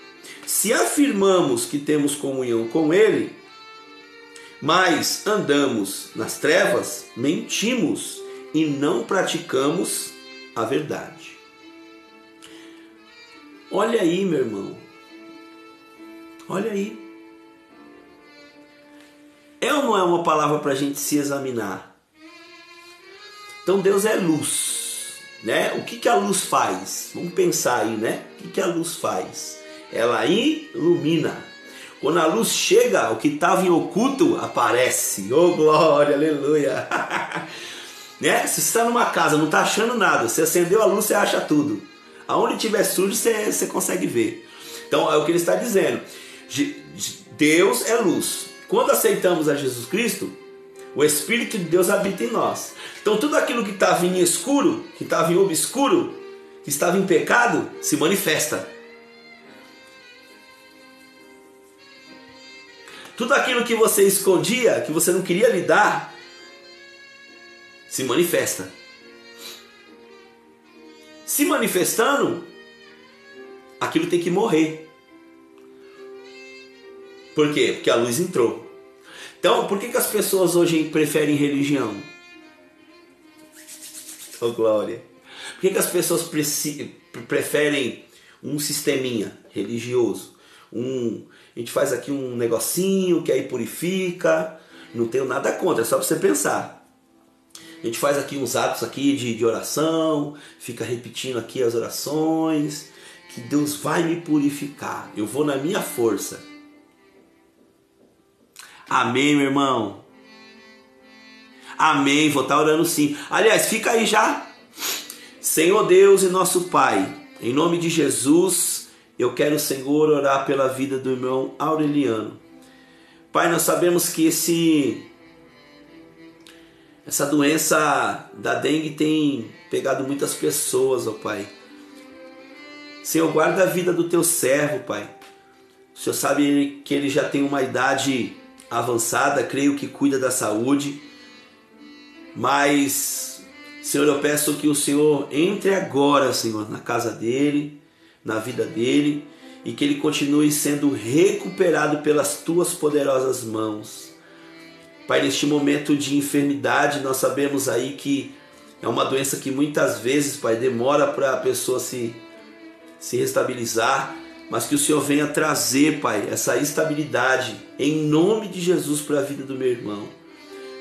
Se afirmamos que temos comunhão com Ele, mas andamos nas trevas, mentimos e não praticamos a verdade. Olha aí, meu irmão. Olha aí. É ou não é uma palavra para a gente se examinar? Então Deus é luz, né? O que a luz faz? Vamos pensar aí, né? O que a luz faz? Ela ilumina. Quando a luz chega, o que estava em oculto aparece. Oh, glória, aleluia. Né? Se você está numa casa, não está achando nada, você acendeu a luz, você acha tudo. Aonde tiver sujo, você consegue ver. Então é o que ele está dizendo. Deus é luz. Quando aceitamos a Jesus Cristo, o Espírito de Deus habita em nós. Então tudo aquilo que estava em escuro, que estava em obscuro, que estava em pecado, se manifesta. Tudo aquilo que você escondia, que você não queria lidar, se manifesta. Se manifestando, aquilo tem que morrer. Por quê? Porque a luz entrou. Então, por que as pessoas hoje preferem religião? Oh, glória. Por que as pessoas preferem um sisteminha religioso? A gente faz aqui um negocinho que aí purifica. Não tenho nada contra, é só para você pensar. A gente faz aqui uns atos aqui de oração, fica repetindo aqui as orações, que Deus vai me purificar. Eu vou na minha força. Amém, meu irmão? Amém, vou estar orando sim. Aliás, fica aí já. Senhor Deus e nosso Pai, em nome de Jesus, eu quero, Senhor, orar pela vida do irmão Aureliano. Pai, nós sabemos que essa doença da dengue tem pegado muitas pessoas, ó Pai. Senhor, guarda a vida do teu servo, Pai. O Senhor sabe que ele já tem uma idade avançada, creio que cuida da saúde. Mas, Senhor, eu peço que o Senhor entre agora, Senhor, na casa dele, na vida dele, e que ele continue sendo recuperado pelas tuas poderosas mãos. Pai, neste momento de enfermidade, nós sabemos aí que é uma doença que muitas vezes, Pai, demora para a pessoa se restabilizar, mas que o Senhor venha trazer, Pai, essa estabilidade em nome de Jesus para a vida do meu irmão.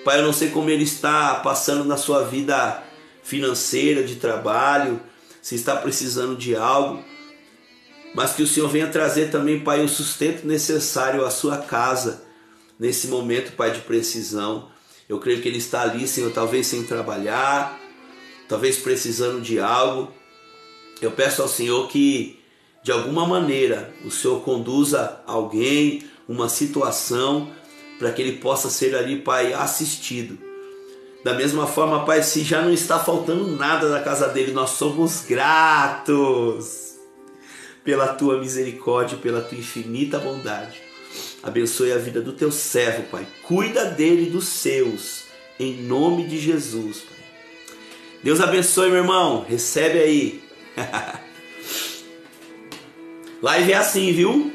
Pai, eu não sei como ele está passando na sua vida financeira, de trabalho, se está precisando de algo, mas que o Senhor venha trazer também, Pai, o sustento necessário à sua casa, nesse momento, Pai, de precisão. Eu creio que ele está ali, Senhor, talvez sem trabalhar, talvez precisando de algo. Eu peço ao Senhor que, de alguma maneira, o Senhor conduza alguém, uma situação, para que ele possa ser ali, Pai, assistido. Da mesma forma, Pai, se já não está faltando nada na casa dele, nós somos gratos pela tua misericórdia, pela tua infinita bondade. Abençoe a vida do teu servo, Pai. Cuida dele e dos seus, em nome de Jesus, Pai. Deus abençoe, meu irmão. Recebe aí. Live é assim, viu?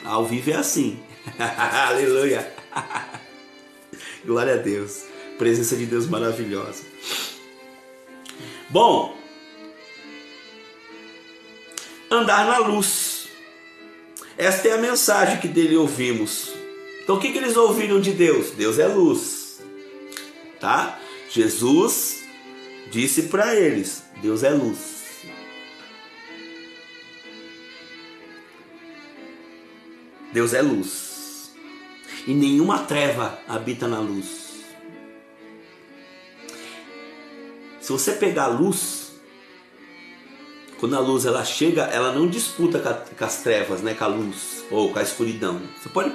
Ao vivo é assim. Aleluia. Glória a Deus. Presença de Deus maravilhosa. Bom, andar na luz. Esta é a mensagem que dele ouvimos. Então o que eles ouviram de Deus? Deus é luz, tá? Jesus disse para eles, Deus é luz. Deus é luz. E nenhuma treva habita na luz. Se você pegar a luz, quando a luz ela chega, ela não disputa com as trevas, né, com a luz ou com a escuridão. Você pode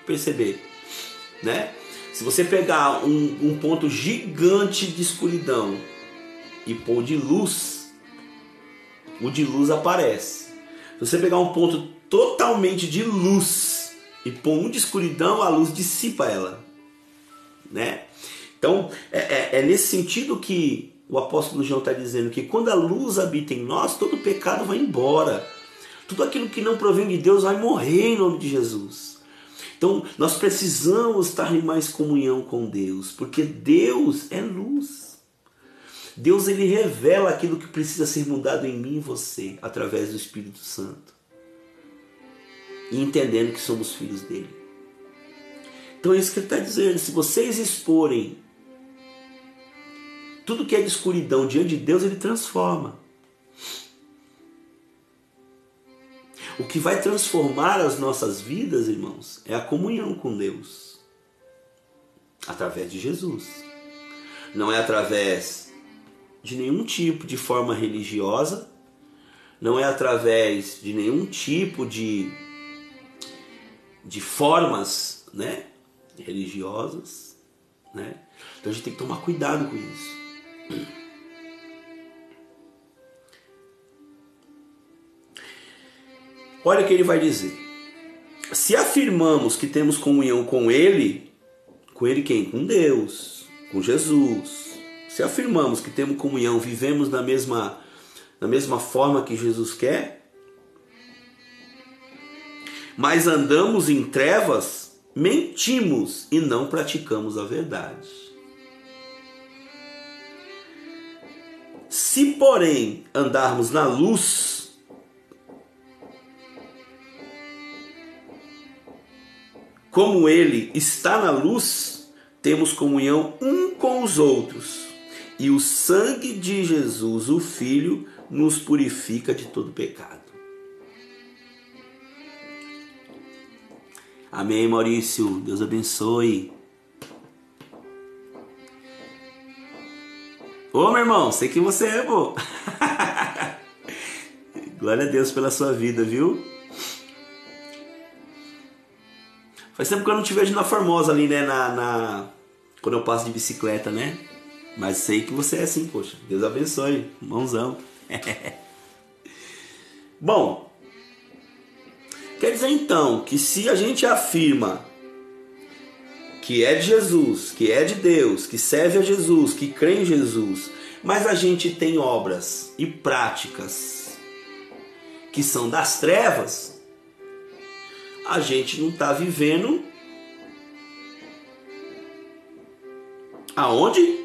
perceber, né? Se você pegar um ponto gigante de escuridão e pôr de luz, o de luz aparece. Se você pegar um ponto totalmente de luz e pôr um de escuridão, a luz dissipa ela, né? Então é nesse sentido que o apóstolo João está dizendo que quando a luz habita em nós, todo pecado vai embora. Tudo aquilo que não provém de Deus vai morrer em nome de Jesus. Então nós precisamos estar em mais comunhão com Deus, porque Deus é luz. Deus ele revela aquilo que precisa ser mudado em mim e você, através do Espírito Santo. E entendendo que somos filhos dele. Então é isso que ele está dizendo. Se vocês exporem tudo que é de escuridão diante de Deus, ele transforma. O que vai transformar as nossas vidas, irmãos, é a comunhão com Deus. Através de Jesus. Não é através de nenhum tipo de forma religiosa. Não é através de nenhum tipo de formas, né, religiosas, né? Então a gente tem que tomar cuidado com isso. Olha o que ele vai dizer. Se afirmamos que temos comunhão com ele quem? Com Deus, com Jesus. Se afirmamos que temos comunhão, vivemos da mesma forma que Jesus quer, mas andamos em trevas, mentimos e não praticamos a verdade. Se, porém, andarmos na luz, como ele está na luz, temos comunhão um com os outros, e o sangue de Jesus, o Filho, nos purifica de todo pecado. Amém, Maurício. Deus abençoe. Ô, meu irmão, sei que você é, pô. Glória a Deus pela sua vida, viu? Faz tempo que eu não te vejo na Formosa ali, né? Quando eu passo de bicicleta, né? Mas sei que você é assim, poxa. Deus abençoe. Mãozão. Bom, quer dizer então que se a gente afirma que é de Jesus, que é de Deus, que serve a Jesus, que crê em Jesus, mas a gente tem obras e práticas que são das trevas, a gente não está vivendo aonde?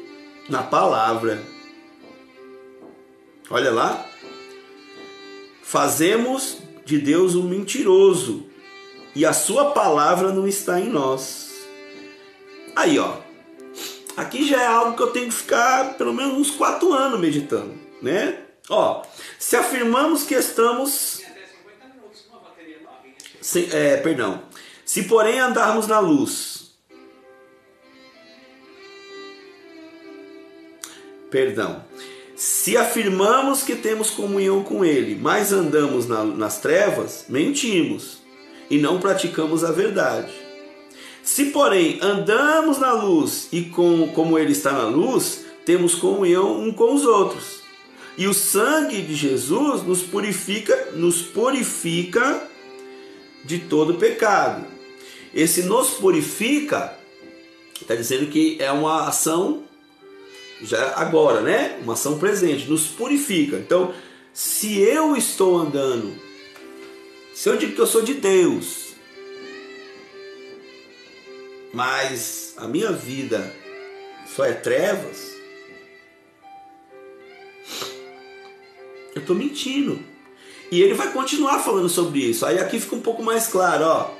Na palavra. Olha lá. Fazemos de Deus um mentiroso e a sua palavra não está em nós. Aí, ó. Aqui já é algo que eu tenho que ficar pelo menos uns 4 anos meditando, né? Ó, se afirmamos que estamos... Se porém andarmos na luz... Se afirmamos que temos comunhão com Ele, mas andamos nas trevas, mentimos e não praticamos a verdade. Se, porém, andamos na luz e como Ele está na luz, temos comunhão um com os outros. E o sangue de Jesus nos purifica de todo pecado. Esse nos purifica, está dizendo que é uma ação já agora, né? Uma ação presente, nos purifica. Então, se eu estou andando, se eu digo que eu sou de Deus, mas a minha vida só é trevas, eu estou mentindo. E ele vai continuar falando sobre isso. Aí aqui fica um pouco mais claro, ó.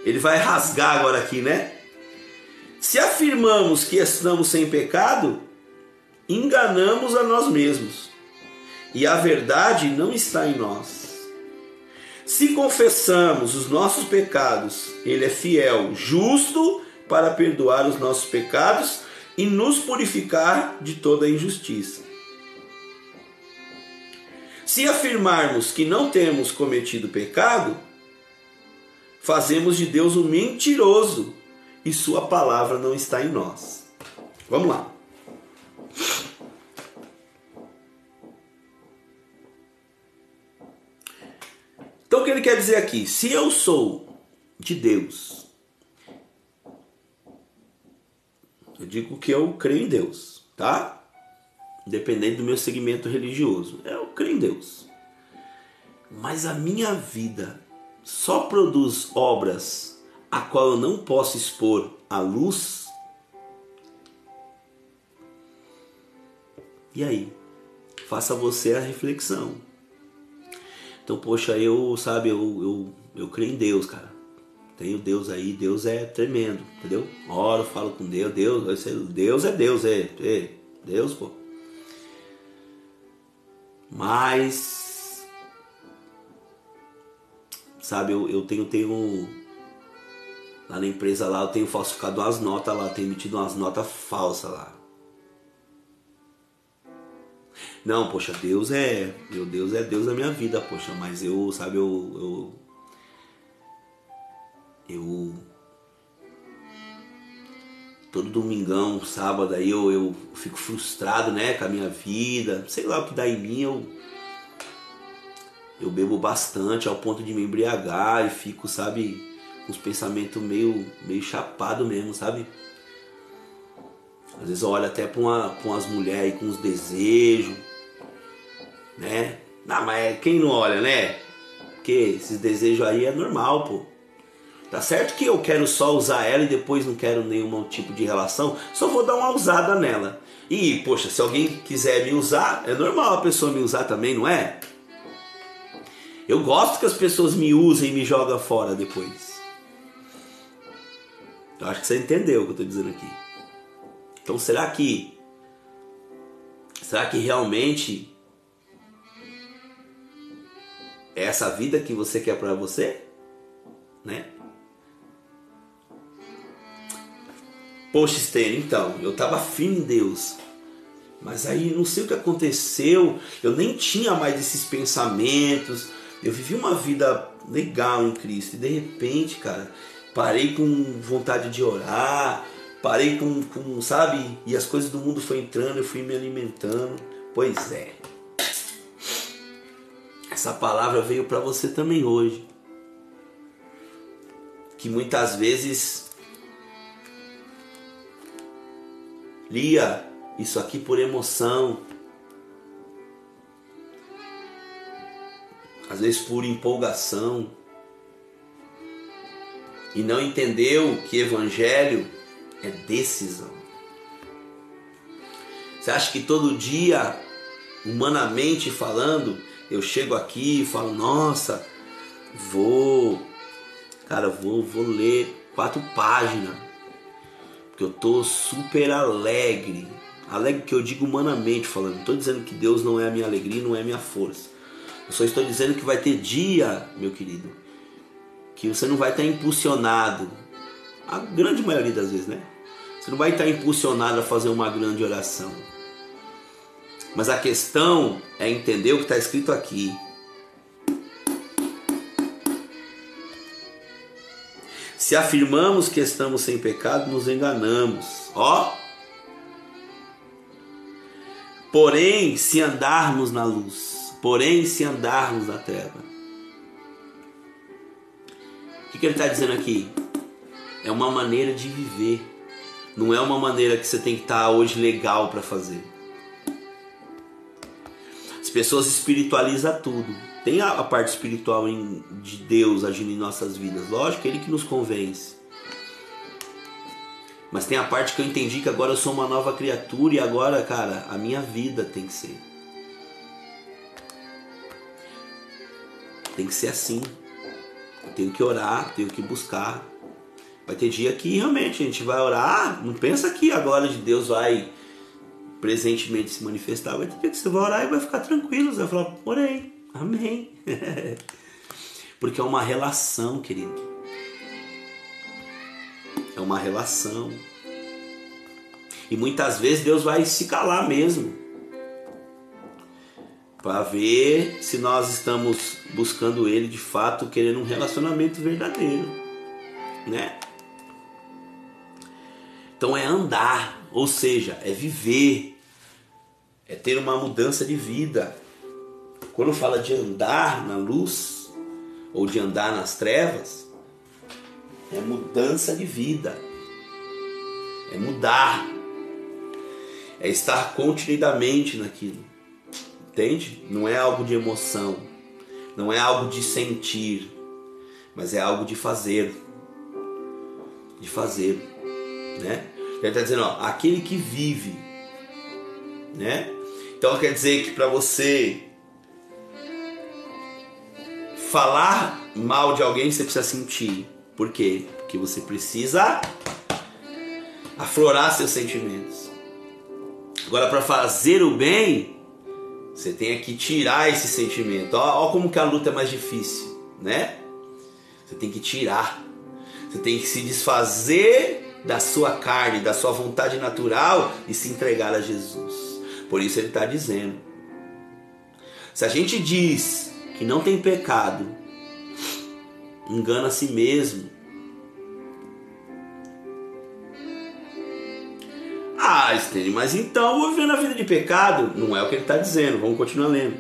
Ele vai rasgar agora aqui, né? Se afirmamos que estamos sem pecado, enganamos a nós mesmos, e a verdade não está em nós. Se confessamos os nossos pecados, Ele é fiel, justo, para perdoar os nossos pecados e nos purificar de toda injustiça. Se afirmarmos que não temos cometido pecado, fazemos de Deus um mentiroso e sua palavra não está em nós. Vamos lá. Então o que ele quer dizer aqui? Se eu sou de Deus, eu digo que eu creio em Deus, tá? Independente do meu segmento religioso, eu creio em Deus. Mas a minha vida só produz obras a qual eu não posso expor à luz. E aí? Faça você a reflexão. Então, poxa, eu creio em Deus, cara. Tenho Deus aí, Deus é tremendo, entendeu? Oro, falo com Deus, Deus é Deus, Deus, pô. Mas, sabe, eu tenho lá na empresa lá, eu tenho falsificado umas notas lá, tenho emitido umas notas falsas lá. Não, poxa, Deus é Deus da minha vida, poxa, mas eu todo domingão, sábado aí eu fico frustrado, né, com a minha vida, sei lá o que dá em mim, eu bebo bastante ao ponto de me embriagar e fico, sabe, com os pensamentos meio chapado mesmo, sabe? Às vezes eu olho até pra umas mulheres com uns desejos, né? Não, mas quem não olha, né? Porque esses desejos aí é normal, pô. Tá certo que eu quero só usar ela e depois não quero nenhum tipo de relação, só vou dar uma usada nela. E, poxa, se alguém quiser me usar, é normal a pessoa me usar também, não é? Eu gosto que as pessoas me usem e me jogam fora depois. Eu acho que você entendeu o que eu tô dizendo aqui. Então será que realmente é essa vida que você quer para você? Né? Poxa, Estênio, então, eu estava firme em Deus, mas aí não sei o que aconteceu, eu nem tinha mais esses pensamentos, eu vivi uma vida legal em Cristo e de repente, cara, parei com vontade de orar, parei com, sabe, e as coisas do mundo foram entrando, eu fui me alimentando. Pois é, essa palavra veio para você também hoje, que muitas vezes lia isso aqui por emoção, às vezes por empolgação, e não entendeu que evangelho é decisão. Você acha que todo dia, humanamente falando, eu chego aqui e falo, nossa, vou ler 4 páginas, porque eu tô super alegre que eu digo humanamente falando, não estou dizendo que Deus não é a minha alegria, não é a minha força, eu só estou dizendo que vai ter dia, meu querido, que você não vai estar impulsionado, a grande maioria das vezes, né? Você não vai estar impulsionado a fazer uma grande oração, mas a questão é entender o que está escrito aqui. Se afirmamos que estamos sem pecado, nos enganamos. Ó. Porém, se andarmos na luz, porém, se andarmos na treva. O que ele está dizendo aqui? É uma maneira de viver. Não é uma maneira que você tem que estar hoje legal para fazer. As pessoas espiritualizam tudo. Tem a parte espiritual de Deus agindo em nossas vidas. Lógico, é Ele que nos convence. Mas tem a parte que eu entendi que agora eu sou uma nova criatura e agora, cara, a minha vida tem que ser. Tem que ser assim. Eu tenho que orar, tenho que buscar, Vai ter dia que realmente a gente vai orar, não pensa que a glória de Deus vai presentemente se manifestar. Vai ter dia que você vai orar e vai ficar tranquilo, você vai falar, orei, amém. Porque é uma relação, querido. É uma relação. E muitas vezes Deus vai se calar mesmo, para ver se nós estamos buscando Ele de fato, querendo um relacionamento verdadeiro, né? Então é andar, ou seja, é viver, é ter uma mudança de vida. Quando fala de andar na luz ou de andar nas trevas, é mudança de vida, é mudar, é estar continuidamente naquilo, entende? Não é algo de emoção, não é algo de sentir, mas é algo de fazer, né? Ele está dizendo, ó, aquele que vive, né? Então quer dizer que para você falar mal de alguém você precisa sentir. Por quê? Porque você precisa aflorar seus sentimentos. Agora, para fazer o bem, você tem que tirar esse sentimento. Olha como que a luta é mais difícil, né? Você tem que tirar. Você tem que se desfazer da sua carne, da sua vontade natural e se entregar a Jesus. Por isso ele está dizendo, se a gente diz que não tem pecado, engana a si mesmo. Ah, Estênio, mas então eu vou viver na vida de pecado. Não é o que ele está dizendo, vamos continuar lendo.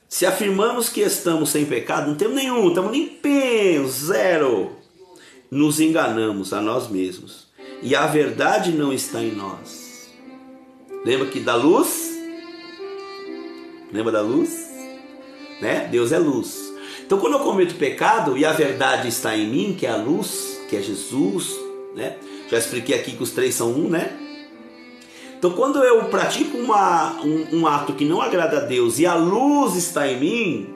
Se afirmamos que estamos sem pecado, não temos nenhum, estamos limpinhos, zero. Nos enganamos a nós mesmos e a verdade não está em nós. Lembra que da luz? Lembra da luz? Né? Deus é luz. Então quando eu cometo pecado e a verdade está em mim, que é a luz, que é Jesus, né? Já expliquei aqui que os três são um, né? Então quando eu pratico um ato que não agrada a Deus e a luz está em mim,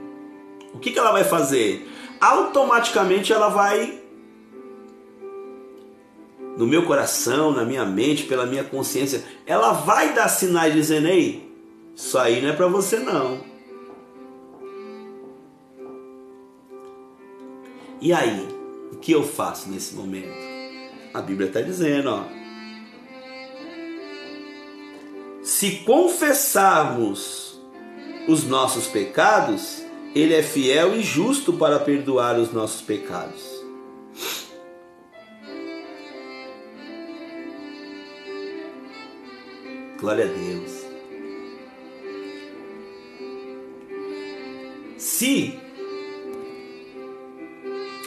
o que ela vai fazer? Automaticamente ela vai, no meu coração, na minha mente, pela minha consciência, ela vai dar sinais dizendo, ei, isso aí não é para você não. E aí, o que eu faço nesse momento? A Bíblia está dizendo, ó, se confessarmos os nossos pecados, Ele é fiel e justo para perdoar os nossos pecados. Glória a Deus. Se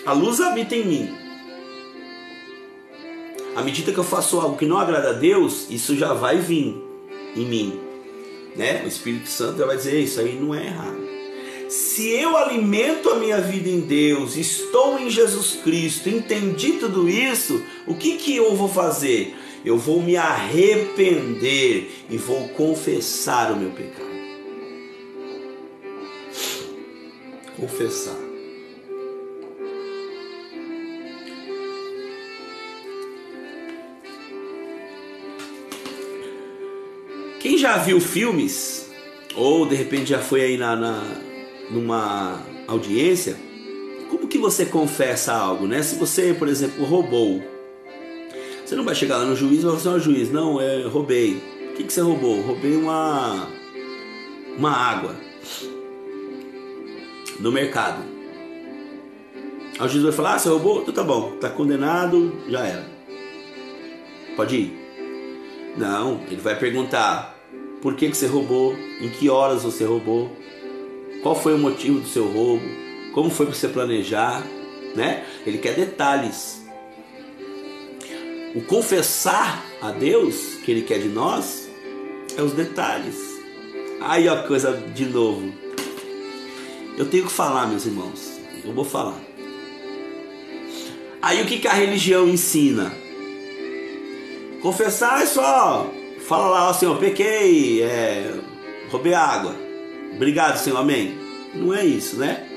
a luz habita em mim, à medida que eu faço algo que não agrada a Deus, isso já vai vir em mim, né? O Espírito Santo já vai dizer, isso aí não é errado. Se eu alimento a minha vida em Deus, estou em Jesus Cristo, entendi tudo isso, o que eu vou fazer? Eu vou me arrepender e vou confessar o meu pecado. Confessar. Quem já viu filmes, ou de repente já foi aí numa audiência, como que você confessa algo, né? Se você, por exemplo, roubou, você não vai chegar lá no juiz e vai falar assim, juiz, não, roubei. O que você roubou? Roubei uma água no mercado. Aí o juiz vai falar, você roubou? Então tá bom, tá condenado, já era. Pode ir? Não, ele vai perguntar, por que você roubou? Em que horas você roubou? Qual foi o motivo do seu roubo? Como foi para você planejar? Né? Ele quer detalhes. O confessar a Deus, que Ele quer de nós, é os detalhes. Aí ó, coisa de novo. Eu tenho que falar, meus irmãos. Eu vou falar. Aí o que a religião ensina? Confessar é só, fala lá, Senhor, pequei, roubei água. Obrigado, Senhor, amém. Não é isso, né?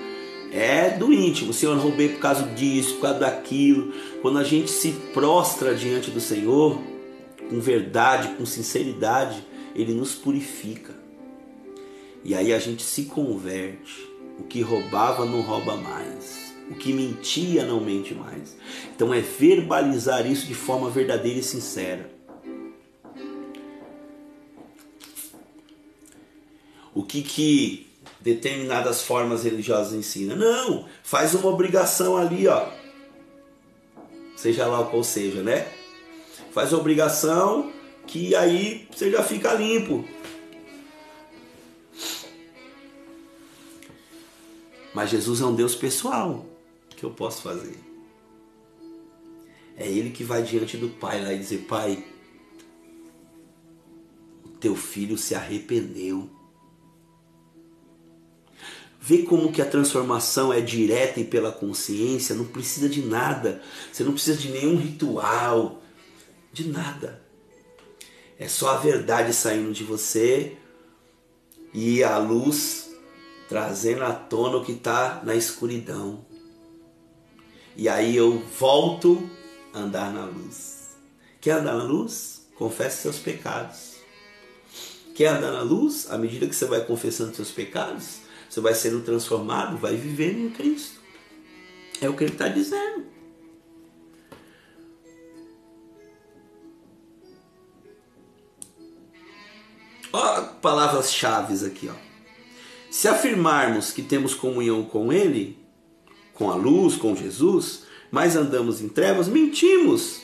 É do íntimo. Senhor, roubei por causa disso, por causa daquilo. Quando a gente se prostra diante do Senhor, com verdade, com sinceridade, Ele nos purifica. E aí a gente se converte. O que roubava não rouba mais. O que mentia não mente mais. Então é verbalizar isso de forma verdadeira e sincera. O que determinadas formas religiosas ensinam? Não, faz uma obrigação ali, ó. Seja lá qual seja, né? Faz a obrigação que aí você já fica limpo. Mas Jesus é um Deus pessoal. O que eu posso fazer? É Ele que vai diante do Pai lá e dizer: Pai, o teu filho se arrependeu. Vê como que a transformação é direta e pela consciência, não precisa de nada. Você não precisa de nenhum ritual, de nada. É só a verdade saindo de você e a luz trazendo à tona o que está na escuridão. E aí eu volto a andar na luz. Quer andar na luz? Confesse seus pecados. Quer andar na luz? À medida que você vai confessando seus pecados, você vai sendo transformado, vai vivendo em Cristo. É o que Ele está dizendo. Ó, palavras-chave aqui, ó. Se afirmarmos que temos comunhão com Ele, com a luz, com Jesus, mas andamos em trevas, mentimos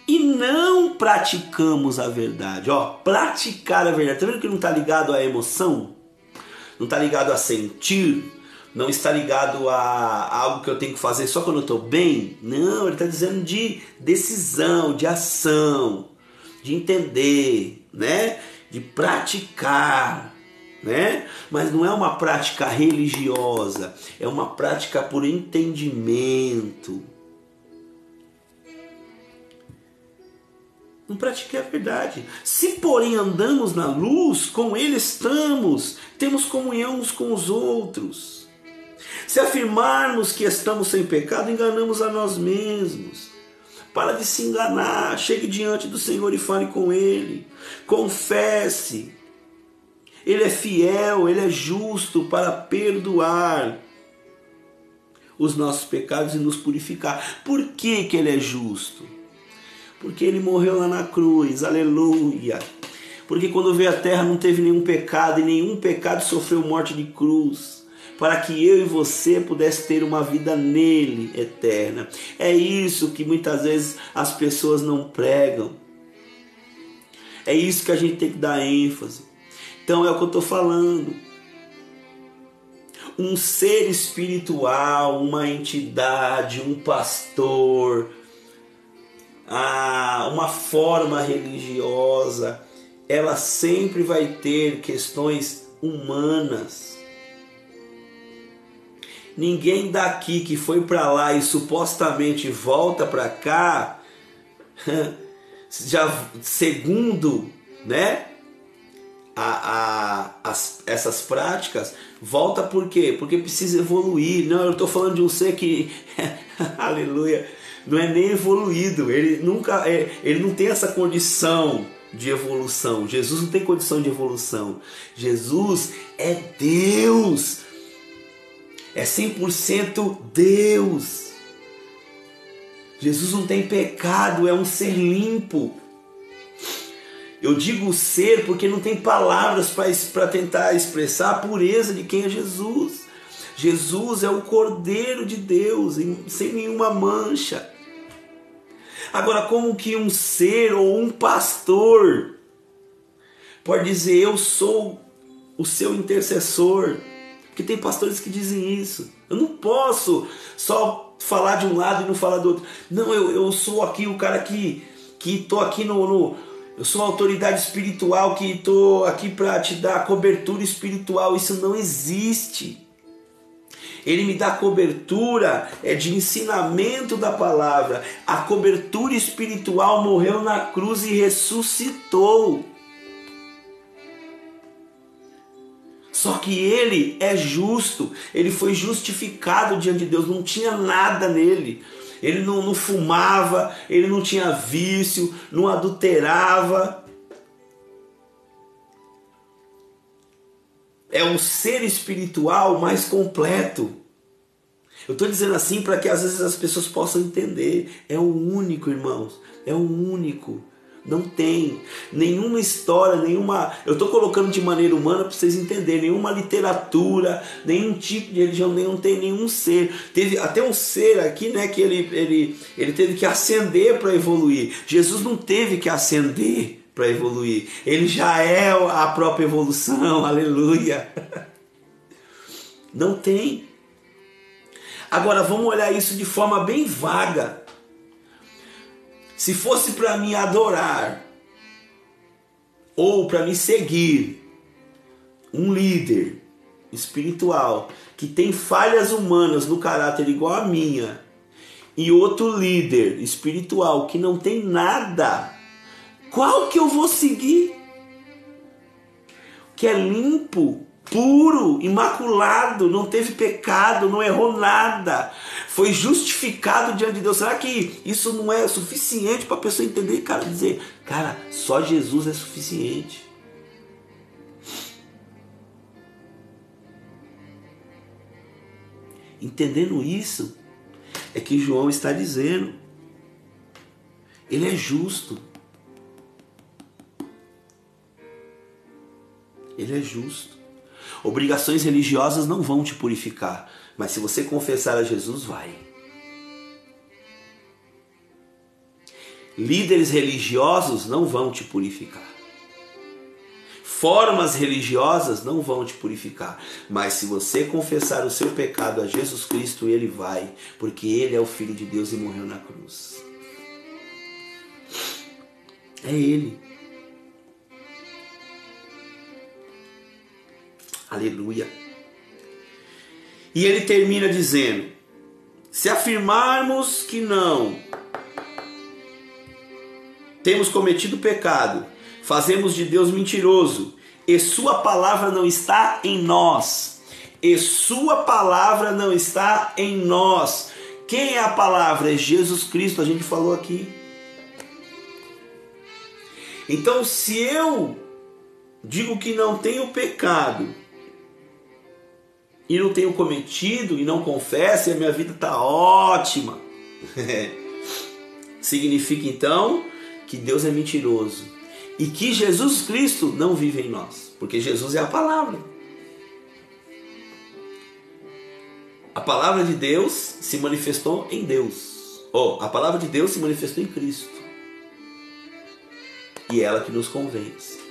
e não praticamos a verdade. Ó, praticar a verdade. Tá vendo que não está ligado à emoção? Não está ligado a sentir? Não está ligado a algo que eu tenho que fazer só quando eu estou bem? Não, ele está dizendo de decisão, de ação, de entender, né? De praticar, né? Mas não é uma prática religiosa, é uma prática por entendimento. Não pratiquei a verdade. Se porém andamos na luz, com Ele estamos, temos comunhão uns com os outros. Se afirmarmos que estamos sem pecado, enganamos a nós mesmos. Para de se enganar, chegue diante do Senhor e fale com Ele. Confesse. Ele é fiel, Ele é justo para perdoar os nossos pecados e nos purificar. Por que que Ele é justo? Porque Ele morreu lá na cruz, aleluia. Porque quando veio à terra não teve nenhum pecado e nenhum pecado sofreu morte de cruz. Para que eu e você pudesse ter uma vida nele eterna. É isso que muitas vezes as pessoas não pregam. É isso que a gente tem que dar ênfase. Então é o que eu estou falando. Um ser espiritual, uma entidade, um pastor, uma forma religiosa, ela sempre vai ter questões humanas. Ninguém daqui que foi para lá e supostamente volta para cá, já segundo, né, essas práticas, volta por quê? Porque precisa evoluir. Não, eu estou falando de um ser que, aleluia, não é nem evoluído, ele não tem essa condição de evolução. Jesus não tem condição de evolução. Jesus é Deus, é 100% Deus. Jesus não tem pecado, é um ser limpo. Eu digo ser porque não tem palavras para tentar expressar a pureza de quem é Jesus. Jesus é o Cordeiro de Deus, sem nenhuma mancha. Agora, como que um ser ou um pastor pode dizer: eu sou o seu intercessor? Porque tem pastores que dizem isso. Eu não posso só falar de um lado e não falar do outro. Não, eu sou aqui o cara que estou aqui eu sou a autoridade espiritual que estou aqui para te dar cobertura espiritual. Isso não existe. Ele me dá cobertura de ensinamento da palavra. A cobertura espiritual morreu na cruz e ressuscitou. Só que ele é justo, ele foi justificado diante de Deus, não tinha nada nele. Ele não fumava, ele não tinha vício, não adulterava. É um ser espiritual mais completo. Eu estou dizendo assim para que às vezes as pessoas possam entender. É o único, irmãos. É o único. Não tem nenhuma história, nenhuma... Eu estou colocando de maneira humana para vocês entenderem. Nenhuma literatura, nenhum tipo de religião, não tem nenhum ser. Teve até um ser aqui, né, que ele teve que ascender para evoluir. Jesus não teve que ascender para evoluir. Ele já é a própria evolução. Aleluia. Não tem. Agora vamos olhar isso de forma bem vaga. Se fosse para me adorar ou para me seguir um líder espiritual que tem falhas humanas no caráter igual a minha e outro líder espiritual que não tem nada, qual que eu vou seguir? Que é limpo, puro, imaculado, não teve pecado, não errou nada, foi justificado diante de Deus. Será que isso não é suficiente para a pessoa entender, cara, dizer, cara, só Jesus é suficiente? Entendendo isso, é que João está dizendo, ele é justo. Ele é justo. Obrigações religiosas não vão te purificar, mas se você confessar a Jesus, vai. Líderes religiosos não vão te purificar. Formas religiosas não vão te purificar, mas se você confessar o seu pecado a Jesus Cristo, ele vai, porque ele é o Filho de Deus e morreu na cruz. É ele. Aleluia. E ele termina dizendo, se afirmarmos que não temos cometido pecado, fazemos de Deus mentiroso, e sua palavra não está em nós. E sua palavra não está em nós. Quem é a palavra? É Jesus Cristo, a gente falou aqui. Então, se eu digo que não tenho pecado, e não tenho cometido, e não confesso, e a minha vida está ótima, significa então que Deus é mentiroso e que Jesus Cristo não vive em nós, porque Jesus é a palavra. A palavra de Deus se manifestou em Deus. A palavra de Deus se manifestou em Cristo. E é ela que nos convence.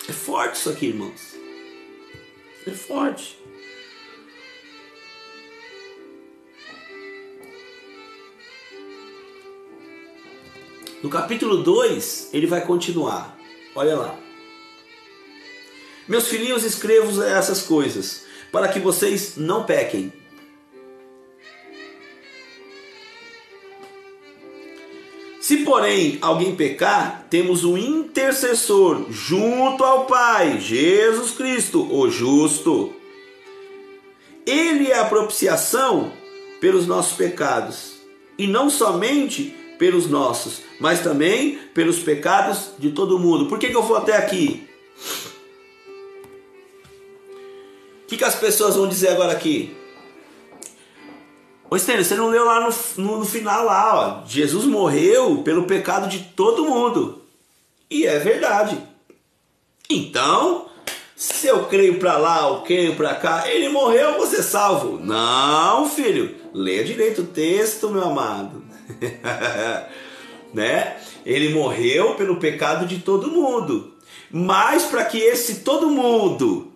É forte isso aqui, irmãos. É forte. No capítulo 2, ele vai continuar. Olha lá. Meus filhinhos, escrevo essas coisas, para que vocês não pequem. Se, porém, alguém pecar, temos um intercessor junto ao Pai, Jesus Cristo, o justo. Ele é a propiciação pelos nossos pecados, e não somente pelos nossos, mas também pelos pecados de todo mundo. Por que eu vou até aqui? O que as pessoas vão dizer agora aqui? Ô Estênio, você não leu lá no final lá, ó. Jesus morreu pelo pecado de todo mundo. E é verdade. Então, se eu creio para lá ou creio para cá, ele morreu, vou ser salvo. Não, filho. Leia direito o texto, meu amado. Né? Ele morreu pelo pecado de todo mundo. Mas para que esse todo mundo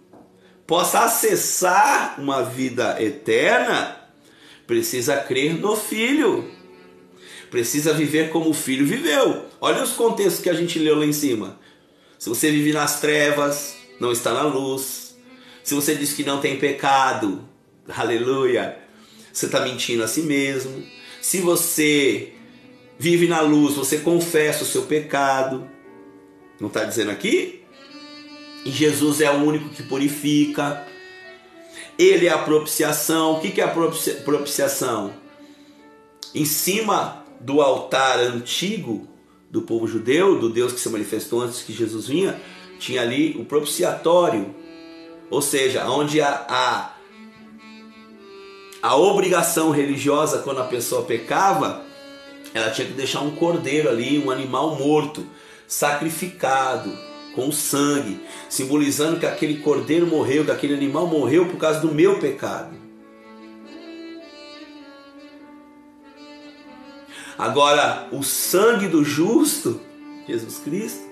possa acessar uma vida eterna, precisa crer no Filho. Precisa viver como o Filho viveu. Olha os contextos que a gente leu lá em cima. Se você vive nas trevas, não está na luz. Se você diz que não tem pecado, aleluia, você está mentindo a si mesmo. Se você vive na luz, você confessa o seu pecado. Não está dizendo aqui? E Jesus é o único que purifica. Ele é a propiciação. O que é a propiciação? Em cima do altar antigo do povo judeu, do Deus que se manifestou antes que Jesus vinha, tinha ali o propiciatório. Ou seja, onde a obrigação religiosa, quando a pessoa pecava, ela tinha que deixar um cordeiro ali, um animal morto, sacrificado, com sangue, simbolizando que aquele cordeiro morreu, que aquele animal morreu por causa do meu pecado. Agora, o sangue do justo, Jesus Cristo,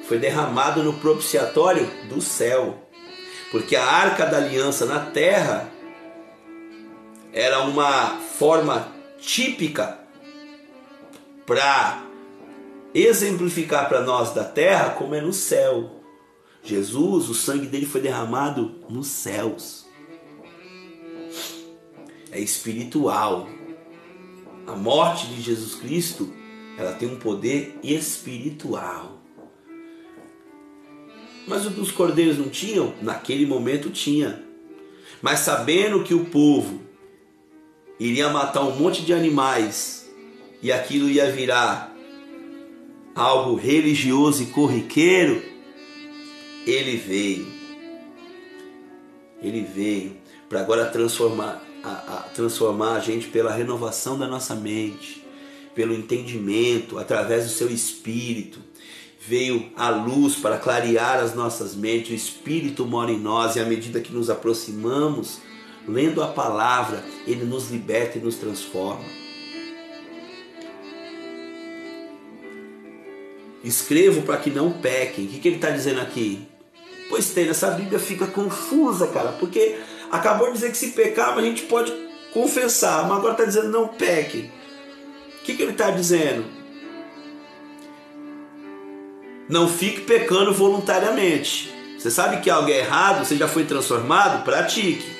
foi derramado no propiciatório do céu, porque a arca da aliança na terra era uma forma típica para exemplificar para nós da terra como é no céu. Jesus, o sangue dele foi derramado nos céus. É espiritual. A morte de Jesus Cristo, ela tem um poder espiritual. Mas os cordeiros não tinham? Naquele momento tinha. Mas sabendo que o povo iria matar um monte de animais e aquilo ia virar algo religioso e corriqueiro, ele veio para agora transformar a gente pela renovação da nossa mente, pelo entendimento, através do seu Espírito. Veio a luz para clarear as nossas mentes, o Espírito mora em nós, e à medida que nos aproximamos, lendo a palavra, ele nos liberta e nos transforma. Escrevo para que não pequem. O que ele está dizendo aqui? Pois tem, essa Bíblia fica confusa, cara, porque acabou de dizer que se pecar, a gente pode confessar, mas agora está dizendo não pequem. O que ele está dizendo? Não fique pecando voluntariamente. Você sabe que algo é errado, você já foi transformado? Pratique.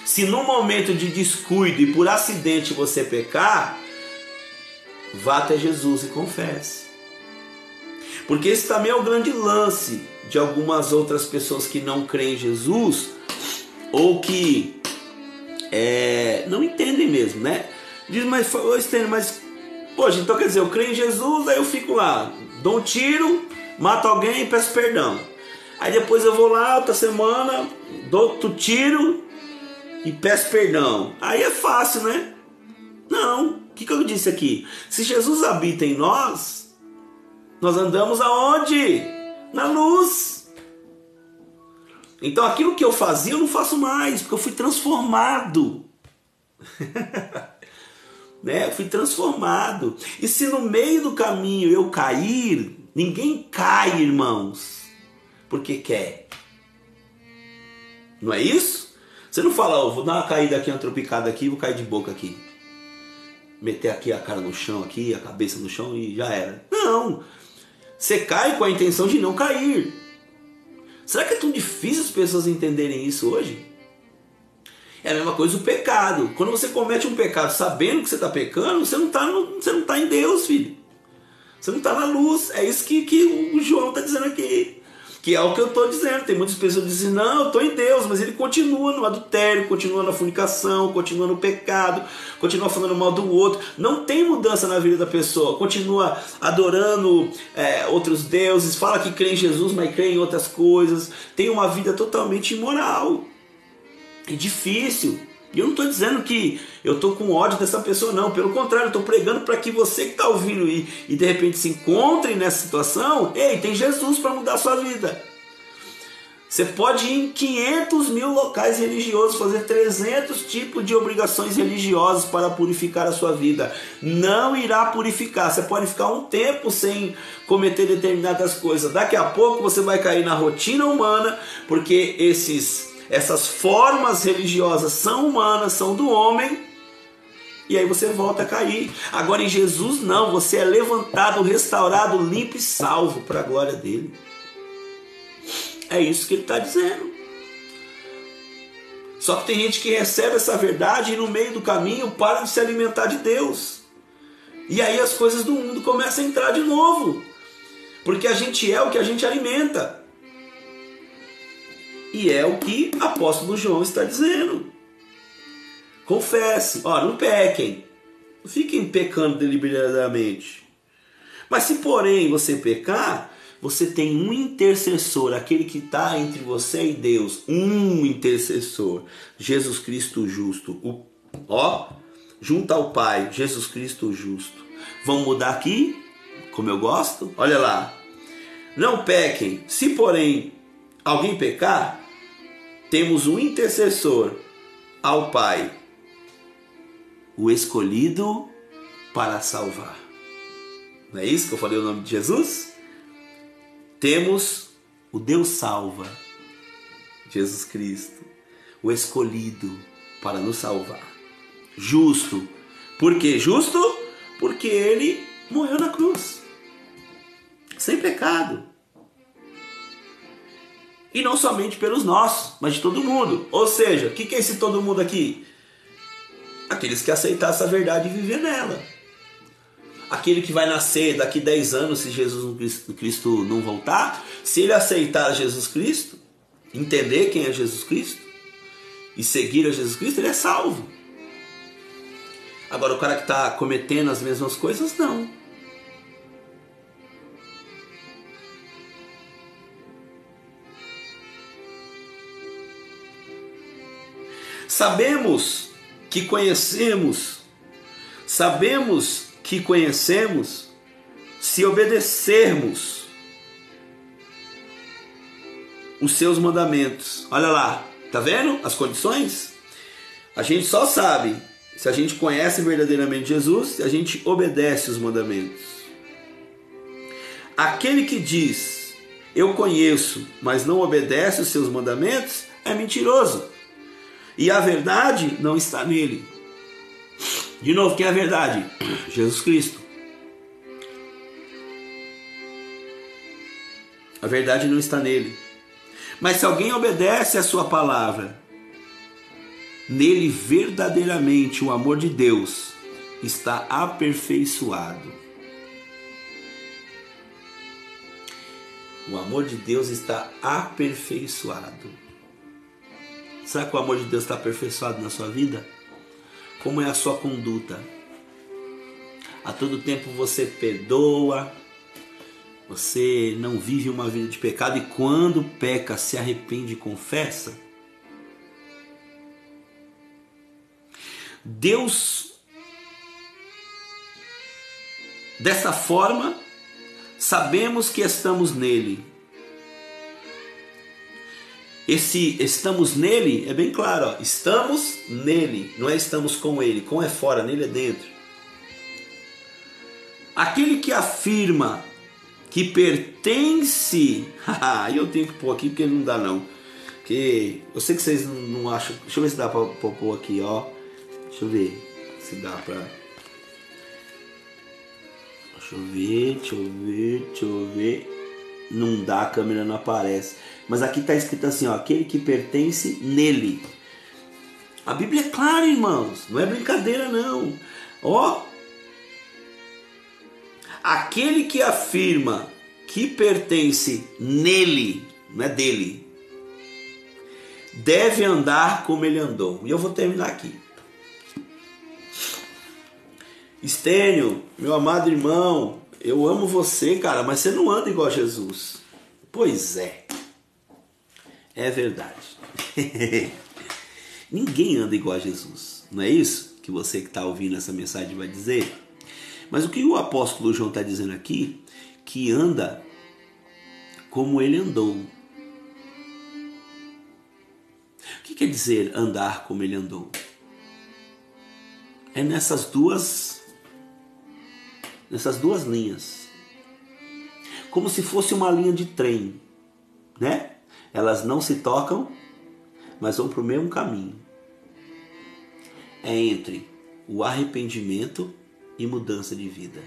Se num momento de descuido e por acidente você pecar, vá até Jesus e confesse. Porque esse também é o grande lance de algumas outras pessoas que não creem em Jesus, ou que não entendem mesmo, né? Diz, mas poxa, então quer dizer, eu creio em Jesus, aí eu fico lá, dou um tiro, mato alguém e peço perdão. Aí depois eu vou lá, outra semana, dou outro tiro e peço perdão. Aí é fácil, né? Não. O que eu disse aqui? Se Jesus habita em nós, nós andamos aonde? Na luz. Então aquilo que eu fazia eu não faço mais, porque eu fui transformado. Né? Eu fui transformado. E se no meio do caminho eu cair, ninguém cai, irmãos, porque quer. Não é isso? Você não fala, vou dar uma caída aqui, uma tropicada aqui, vou cair de boca aqui. Meter aqui a cara no chão, aqui, a cabeça no chão e já era. Não. Você cai com a intenção de não cair. Será que é tão difícil as pessoas entenderem isso hoje? É a mesma coisa o pecado. Quando você comete um pecado sabendo que você está pecando, você não está em Deus, filho. Você não está na luz. É isso que o João está dizendo aqui. Que é o que eu estou dizendo. Tem muitas pessoas que dizem, não, eu estou em Deus, mas ele continua no adultério, continua na fornicação, continua no pecado, continua falando mal do outro. Não tem mudança na vida da pessoa. Continua adorando outros deuses, fala que crê em Jesus, mas crê em outras coisas. Tem uma vida totalmente imoral. É difícil. E eu não estou dizendo que eu estou com ódio dessa pessoa, não. Pelo contrário, eu estou pregando para que você que está ouvindo e de repente se encontre nessa situação. Ei, tem Jesus para mudar a sua vida. Você pode ir em 500 mil locais religiosos, fazer 300 tipos de obrigações religiosas para purificar a sua vida. Não irá purificar. Você pode ficar um tempo sem cometer determinadas coisas. Daqui a pouco você vai cair na rotina humana, porque essas formas religiosas são humanas, são do homem, e aí você volta a cair. Agora em Jesus não, você é levantado, restaurado, limpo e salvo para a glória dele. É isso que ele está dizendo. Só que tem gente que recebe essa verdade e no meio do caminho para de se alimentar de Deus. E aí as coisas do mundo começam a entrar de novo. Porque a gente é o que a gente alimenta. E é o que o apóstolo João está dizendo. Confesse, não pequem. Não fiquem pecando deliberadamente. Mas se porém você pecar, você tem um intercessor, aquele que está entre você e Deus. Um intercessor, Jesus Cristo justo. Junto ao Pai, Jesus Cristo justo. Vamos mudar aqui, como eu gosto? Olha lá. Não pequem. Se porém alguém pecar, temos um intercessor ao Pai, o escolhido para salvar. Não é isso que eu falei o nome de Jesus? Temos o Deus salva, Jesus Cristo, o escolhido para nos salvar. Justo. Por que justo? Porque ele morreu na cruz, sem pecado. E não somente pelos nossos, mas de todo mundo. Ou seja, o que é esse todo mundo aqui? Aqueles que aceitar essa verdade e viver nela. Aquele que vai nascer daqui 10 anos, se Jesus Cristo não voltar, se ele aceitar Jesus Cristo, entender quem é Jesus Cristo e seguir a Jesus Cristo, ele é salvo. Agora o cara que está cometendo as mesmas coisas, não. Sabemos que conhecemos se obedecermos os seus mandamentos. Olha lá, tá vendo as condições? A gente só sabe se a gente conhece verdadeiramente Jesus, se a gente obedece os mandamentos. Aquele que diz, eu conheço, mas não obedece os seus mandamentos, é mentiroso. E a verdade não está nele. De novo, quem é a verdade? Jesus Cristo. A verdade não está nele. Mas se alguém obedece a sua palavra, nele verdadeiramente o amor de Deus está aperfeiçoado. O amor de Deus está aperfeiçoado. Será que o amor de Deus está aperfeiçoado na sua vida? Como é a sua conduta? A todo tempo você perdoa, você não vive uma vida de pecado e quando peca se arrepende e confessa? Deus, dessa forma, sabemos que estamos nele. Esse estamos nele é bem claro, estamos nele, não é estamos com ele, com é fora, nele é dentro. Aquele que afirma que pertence, eu tenho que pôr aqui porque não dá não, porque eu sei que vocês não acham, deixa eu ver se dá para pôr aqui, deixa eu ver se dá para, deixa eu ver, não dá, a câmera não aparece. Mas aqui está escrito assim, aquele que pertence nele. A Bíblia é clara, irmãos. Não é brincadeira, não. Aquele que afirma que pertence nele, não é dele, deve andar como ele andou. E eu vou terminar aqui. Estênio, meu amado irmão, eu amo você, cara, mas você não anda igual a Jesus. Pois é. É verdade. Ninguém anda igual a Jesus. Não é isso que você que está ouvindo essa mensagem vai dizer? Mas o que o apóstolo João está dizendo aqui? Que anda como ele andou. O que quer dizer andar como ele andou? É nessas duas linhas. Como se fosse uma linha de trem, né? Elas não se tocam, mas vão para o mesmo caminho. É entre o arrependimento e mudança de vida.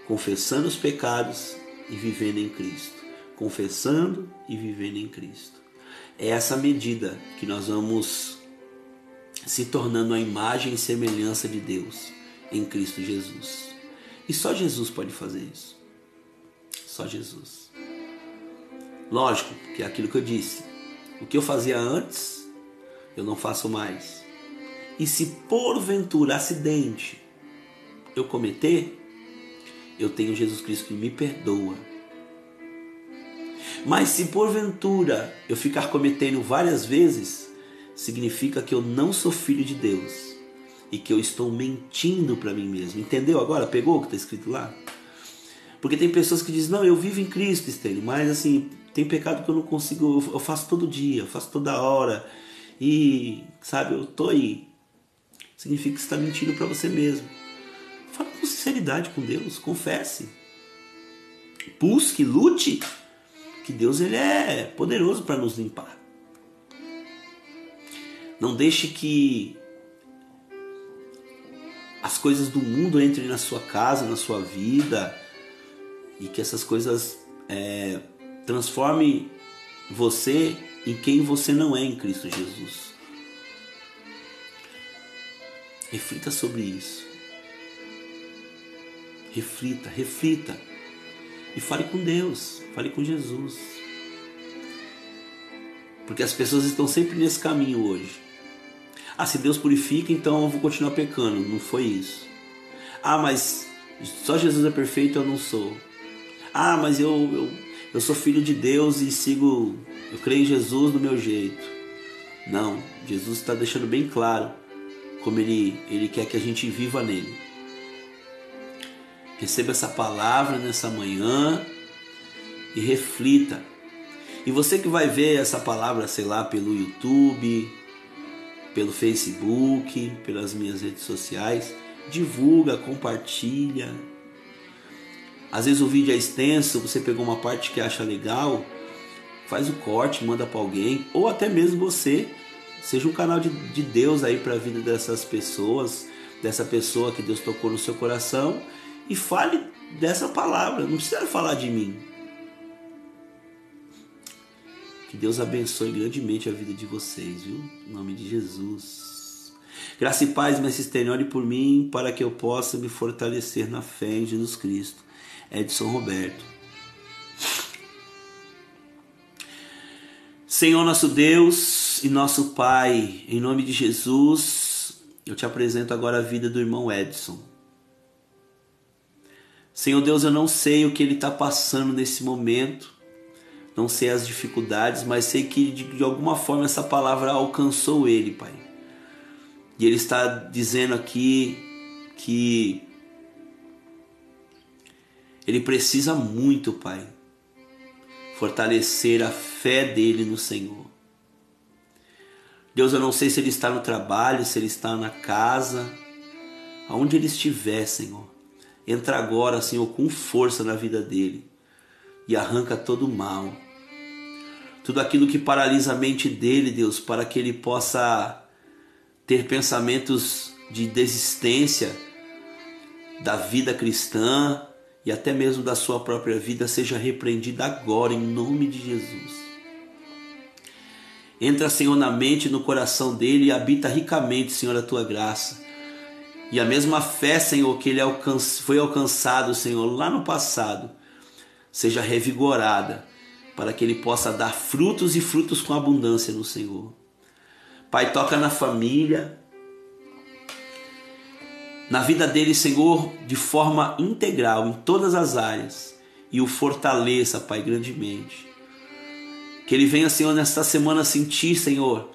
Confessando os pecados e vivendo em Cristo. Confessando e vivendo em Cristo. É essa medida que nós vamos se tornando a imagem e semelhança de Deus em Cristo Jesus. E só Jesus pode fazer isso. Só Jesus. Lógico, que é aquilo que eu disse. O que eu fazia antes, eu não faço mais. E se porventura, acidente, eu cometer, eu tenho Jesus Cristo que me perdoa. Mas se porventura eu ficar cometendo várias vezes, significa que eu não sou filho de Deus e que eu estou mentindo para mim mesmo. Entendeu agora? Pegou o que está escrito lá? Porque tem pessoas que dizem, não, eu vivo em Cristo, Estênio, mas assim, tem pecado que eu não consigo, eu faço todo dia, eu faço toda hora. E, sabe, eu tô aí. Significa que você está mentindo para você mesmo. Fala com sinceridade com Deus, confesse. Busque, lute, que Deus ele é poderoso para nos limpar. Não deixe que as coisas do mundo entrem na sua casa, na sua vida, e que essas coisas transformem você em quem você não é em Cristo Jesus. Reflita sobre isso. Reflita. E fale com Deus, fale com Jesus. Porque as pessoas estão sempre nesse caminho hoje. Ah, se Deus purifica, então eu vou continuar pecando. Não foi isso. Ah, mas só Jesus é perfeito, eu não sou. Ah, mas eu sou filho de Deus e eu creio em Jesus do meu jeito. Não, Jesus está deixando bem claro como Ele quer que a gente viva nele. Receba essa palavra nessa manhã e reflita. E você que vai ver essa palavra, sei lá, pelo YouTube, pelo Facebook, pelas minhas redes sociais, divulga, compartilha. Às vezes o vídeo é extenso, você pegou uma parte que acha legal, faz o corte, manda para alguém, ou até mesmo você, seja um canal de Deus aí para a vida dessas pessoas, dessa pessoa que Deus tocou no seu coração, e fale dessa palavra, não precisa falar de mim. Que Deus abençoe grandemente a vida de vocês, viu? Em nome de Jesus. Graça e paz, Mestre Estênio, ore por mim para que eu possa me fortalecer na fé em Jesus Cristo. Edson Roberto. Senhor nosso Deus e nosso Pai, em nome de Jesus, eu te apresento agora a vida do irmão Edson. Senhor Deus, eu não sei o que ele está passando nesse momento, não sei as dificuldades, mas sei que de alguma forma essa palavra alcançou ele, Pai. E ele está dizendo aqui que ele precisa muito, Pai, fortalecer a fé dele no Senhor. Deus, eu não sei se ele está no trabalho, se ele está na casa, aonde ele estiver, Senhor. Entra agora, Senhor, com força na vida dele e arranca todo o mal. Tudo aquilo que paralisa a mente dele, Deus, para que ele possa ter pensamentos de desistência da vida cristã e até mesmo da sua própria vida, seja repreendida agora, em nome de Jesus. Entra, Senhor, na mente e no coração dele e habita ricamente, Senhor, a tua graça. E a mesma fé, Senhor, que ele foi alcançado, Senhor, lá no passado, seja revigorada, para que ele possa dar frutos e frutos com abundância no Senhor. Pai, toca na família, na vida dele, Senhor, de forma integral, em todas as áreas, e o fortaleça, Pai, grandemente. Que ele venha, Senhor, nesta semana sentir, Senhor,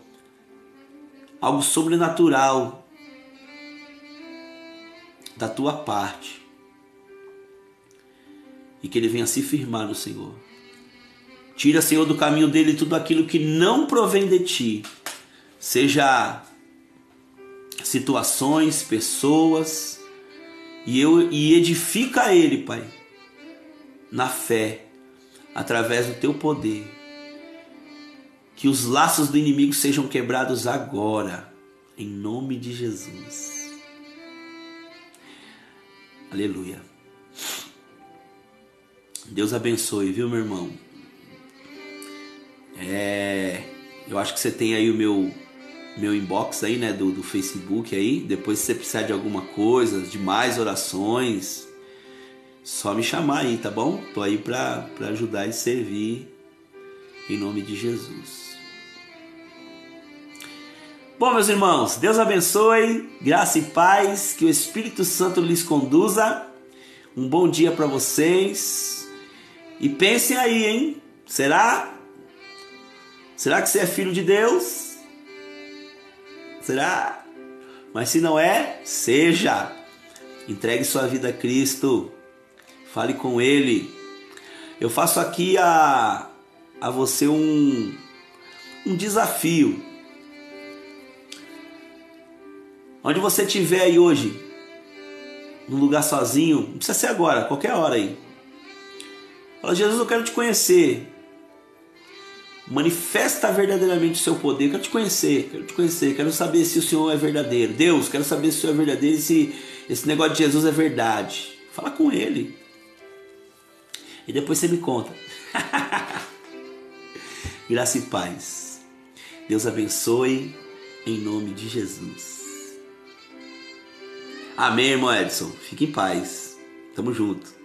algo sobrenatural da tua parte, e que ele venha se firmar no Senhor. Tira, Senhor, do caminho dele tudo aquilo que não provém de ti, seja situações, pessoas, e edifica ele, Pai, na fé, através do teu poder. Que os laços do inimigo sejam quebrados agora, em nome de Jesus. Aleluia. Deus abençoe, viu, meu irmão? Eu acho que você tem aí o meu inbox aí, né, do Facebook aí. Depois, se você precisar de alguma coisa, de mais orações, só me chamar aí, tá bom? Tô aí para ajudar e servir em nome de Jesus. Bom, meus irmãos, Deus abençoe, graça e paz, que o Espírito Santo lhes conduza. Um bom dia para vocês. E pensem aí, hein? Será que você é filho de Deus? Será? Mas se não é, seja. Entregue sua vida a Cristo. Fale com Ele. Eu faço aqui a você um desafio. Onde você estiver aí hoje, num lugar sozinho, não precisa ser agora, qualquer hora aí. Fala, Jesus, eu quero te conhecer. Manifesta verdadeiramente o seu poder. Quero te conhecer, quero saber se o Senhor é verdadeiro. Deus, quero saber se o Senhor é verdadeiro e se esse negócio de Jesus é verdade. Fala com Ele. E depois você me conta. Graça e paz. Deus abençoe em nome de Jesus. Amém, irmão Edson. Fique em paz. Tamo junto.